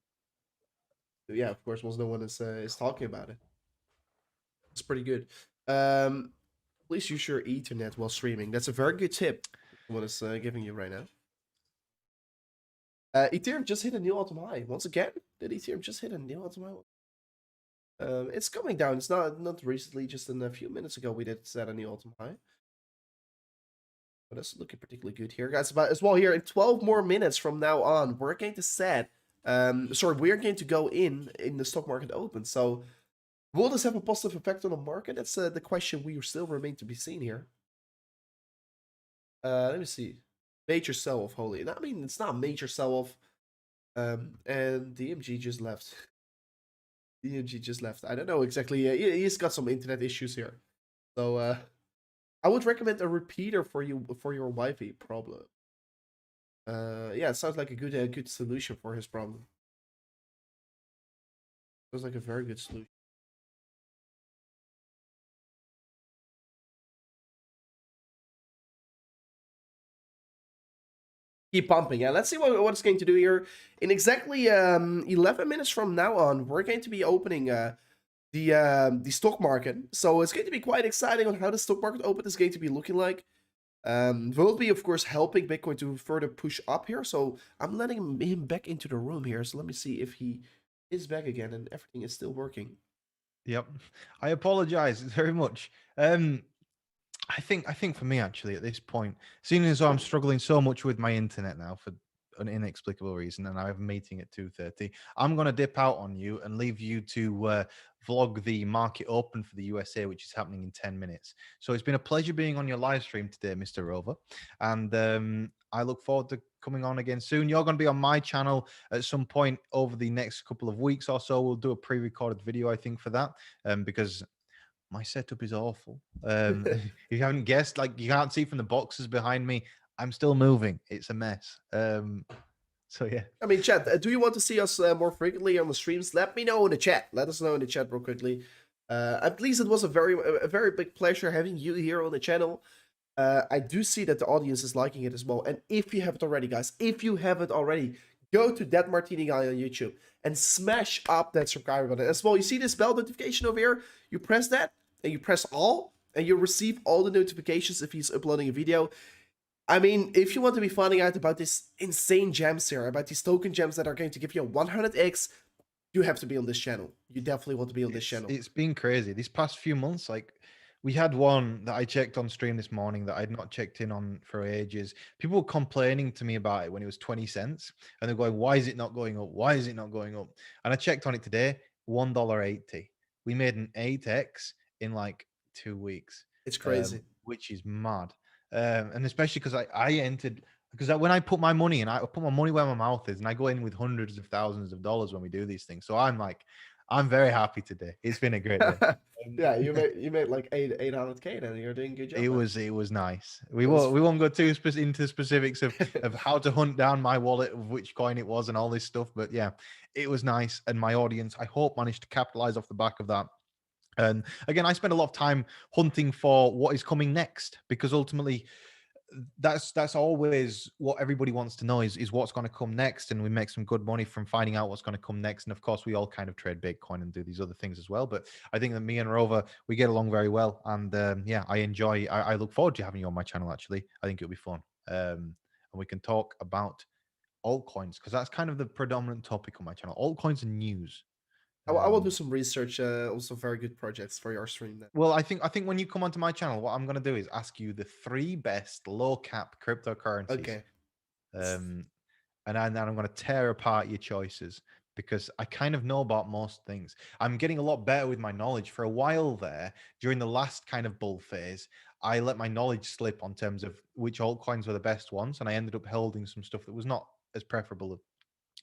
yeah, of course, once no one is talking about it. It's pretty good. Please use your Ethernet while streaming. That's a very good tip. What is giving you right now. Ethereum just hit a new all-time high once again. Did Ethereum just hit a new all-time high? It's coming down. It's not recently. Just in a few minutes ago, we did set a new all-time high. But that's looking particularly good here, guys. But as well, here in 12 more minutes from now on, we're going to set. We're going to go in the stock market open. So Will this have a positive effect on the market? That's the question we still remain to be seen here. Let me see. Major sell-off, holy. I mean, it's not a major sell-off. And the DMG just left. DMG just left. I don't know exactly. He's got some internet issues here. So I would recommend a repeater for you for your Wi-Fi problem. Yeah, it sounds like a good solution for his problem. Sounds like a very good solution. Keep pumping. Yeah, let's see what it's going to do here. In exactly 11 minutes from now on, we're going to be opening the stock market. So it's going to be quite exciting on how the stock market open is going to be looking like. We'll be, of course, helping Bitcoin to further push up here. So I'm letting him back into the room here. So let me see if he is back again and everything is still working. Yep. I apologize very much. I think for me actually at this point, seeing as though I'm struggling so much with my internet now for an inexplicable reason, and I have a meeting at 2:30, I'm gonna dip out on you and leave you to vlog the market open for the USA, which is happening in 10 minutes. So it's been a pleasure being on your live stream today, Mr. Rover, and I look forward to coming on again soon. You're going to be on my channel at some point over the next couple of weeks or so. We'll do a pre-recorded video, I think, for that, because my setup is awful. If you haven't guessed, like you can't see from the boxes behind me, I'm still moving. It's a mess. So yeah. I mean, chat, do you want to see us more frequently on the streams? Let me know in the chat. Let us know in the chat real quickly. At least it was a very big pleasure having you here on the channel. I do see that the audience is liking it as well. And if you haven't already, guys, if you haven't already, go to that Martini guy on YouTube and smash up that subscribe button as well. You see this bell notification over here? You press that and you press all, and you receive all the notifications if he's uploading a video. I mean, if you want to be finding out about this insane gems here, about these token gems that are going to give you a 100x, you have to be on this channel. You definitely want to be on this channel. It's been crazy these past few months. Like we had one that I checked on stream this morning that I'd not checked in on for ages. People were complaining to me about it when it was 20 cents, and they're going, "Why is it not going up? Why is it not going up?" And I checked on it today, $1.80. We made an 8x in like 2 weeks. It's crazy. Which is mad. And especially because I entered, because when I put my money in, I put my money where my mouth is, and I go in with hundreds of thousands of dollars when we do these things. So I'm very happy today. It's been a great day. Yeah, you made like 800K, then you're doing a good job. It was nice. We won't go too into specifics of how to hunt down my wallet, of which coin it was, and all this stuff. But yeah, it was nice, and my audience, I hope, managed to capitalize off the back of that. And again, I spend a lot of time hunting for what is coming next, because ultimately that's always what everybody wants to know is what's going to come next, and we make some good money from finding out what's going to come next. And of course, we all kind of trade Bitcoin and do these other things as well. But I think that me and Rover, we get along very well, and yeah, I look forward to having you on my channel. Actually, I think it'll be fun, and we can talk about altcoins, because that's kind of the predominant topic on my channel: altcoins and news. I will do some research. Also, very good projects for your stream. Then. Well, I think when you come onto my channel, what I'm going to do is ask you the 3 best low cap cryptocurrencies. Okay. And then I'm going to tear apart your choices, because I kind of know about most things. I'm getting a lot better with my knowledge. For a while there, during the last kind of bull phase, I let my knowledge slip on terms of which altcoins were the best ones, and I ended up holding some stuff that was not as preferable.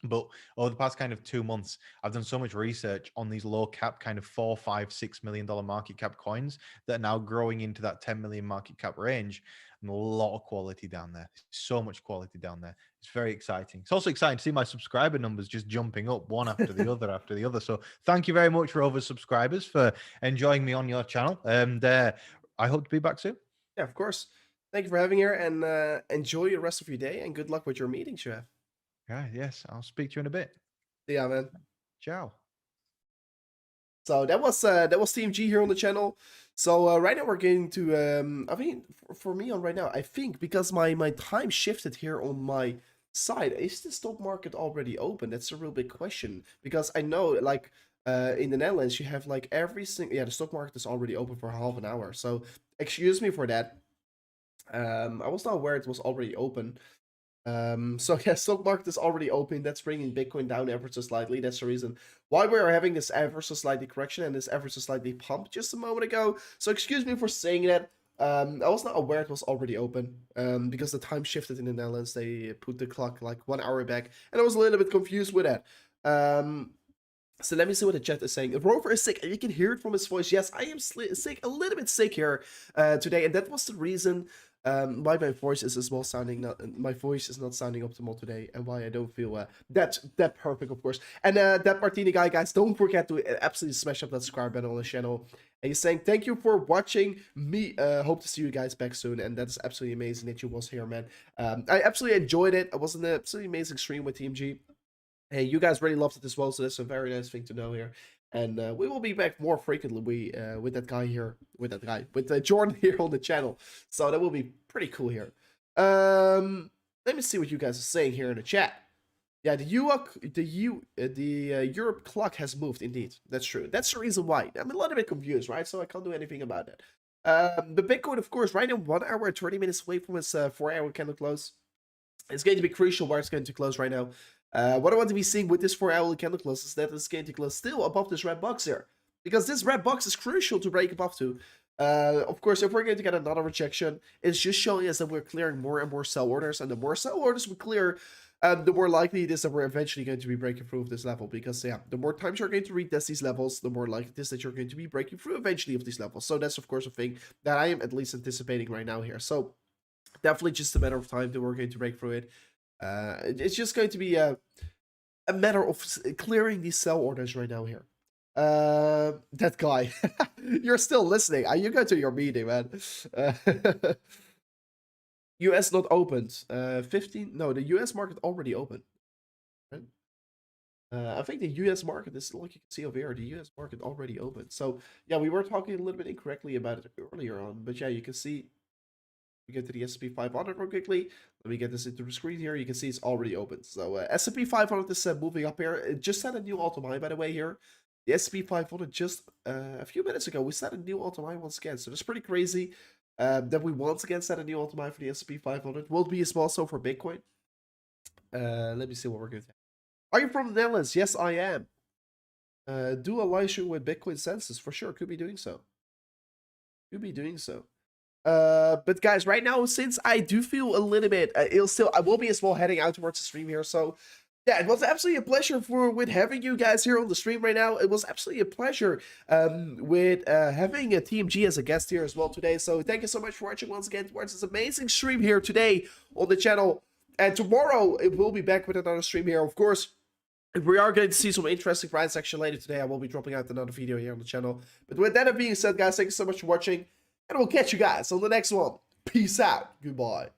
But over the past kind of 2 months, I've done so much research on these low cap kind of $4, $5, $6 million market cap coins that are now growing into that 10 million market cap range, and a lot of quality down there. So much quality down there. It's very exciting. It's also exciting to see my subscriber numbers just jumping up one after the other after the other. So thank you very much, Rover subscribers, for enjoying me on your channel. And I hope to be back soon. Yeah, of course. Thank you for having here, and enjoy the rest of your day, and good luck with your meetings you have. Yeah, yes, I'll speak to you in a bit. Yeah, man. Ciao. So that was Team G here on the channel. So right now we're going to I mean for me on right now, I think because my time shifted here on my side, is the stock market already open? That's a real big question, because I know like in the Netherlands you have like every single, yeah, the stock market is already open for half an hour. So excuse me for that. I was not aware it was already open. So yeah, stock market is already open. That's bringing Bitcoin down ever so slightly. That's the reason why we're having this ever so slightly correction and this ever so slightly pump just a moment ago. So excuse me for saying that. I was not aware it was already open because the time shifted in the Netherlands. They put the clock like 1 hour back, and I was a little bit confused with that. So let me see what the chat is saying. Rover is sick, and you can hear it from his voice. Yes, I am sick, a little bit sick here today, and that was the reason why my voice is as well sounding. My voice is not sounding optimal today, and why I don't feel that perfect, of course. And that Martini guy, guys, don't forget to absolutely smash up that subscribe button on the channel. And he's saying thank you for watching me. Hope to see you guys back soon, and that's absolutely amazing that you was here, man. I absolutely enjoyed it. It was an absolutely amazing stream with TMG. Hey, you guys really loved it as well, so that's a very nice thing to know here. And we will be back more frequently with that guy here, with Jordan here on the channel. So that will be pretty cool here. Let me see what you guys are saying here in the chat. Yeah, the Europe clock has moved indeed. That's true. That's the reason why. I'm a little bit confused, right? So I can't do anything about that. The Bitcoin, of course, right now 1 hour and 30 minutes away from its 4-hour candle close. It's going to be crucial where it's going to close right now. What I want to be seeing with this 4-hour candle close is that it's going to close still above this red box here. Because this red box is crucial to break above to. Of course, if we're going to get another rejection, it's just showing us that we're clearing more and more sell orders. And the more sell orders we clear, the more likely it is that we're eventually going to be breaking through of this level. Because, yeah, the more times you're going to retest these levels, the more likely it is that you're going to be breaking through eventually of these levels. So that's, of course, a thing that I am at least anticipating right now here. So definitely just a matter of time that we're going to break through it. It's just going to be a matter of clearing these sell orders right now here. That guy, you're still listening. You go to your meeting, man. US not opened. 15. No, the US market already opened. Right? I think the US market is, like you can see over here, the US market already opened. So yeah, we were talking a little bit incorrectly about it earlier on, but yeah, you can see. We get to the S&P 500 real quickly. Let me get this into the screen here. You can see it's already open. So S&P 500 is moving up here. It just set a new all-time high, by the way, here. The S&P 500 just a few minutes ago, we set a new all-time high once again. So that's pretty crazy that we once again set a new all-time high for the S&P 500. Will be as well so for Bitcoin. Let me see what we're going to have. Are you from the Netherlands? Yes, I am. Do a live stream with Bitcoin census. For sure, could be doing so. Could be doing so. But guys, right now, since I do feel a little bit ill still, I will be as well heading out towards the stream here. So yeah, it was absolutely a pleasure with having you guys here on the stream right now. It was absolutely a pleasure with having a TMG as a guest here as well today. So thank you so much for watching once again towards this amazing stream here today on the channel. And tomorrow it will be back with another stream here, of course. If we are going to see some interesting price action later today, I will be dropping out another video here on the channel. But with that being said, guys, thank you so much for watching. And we'll catch you guys on the next one. Peace out. Goodbye.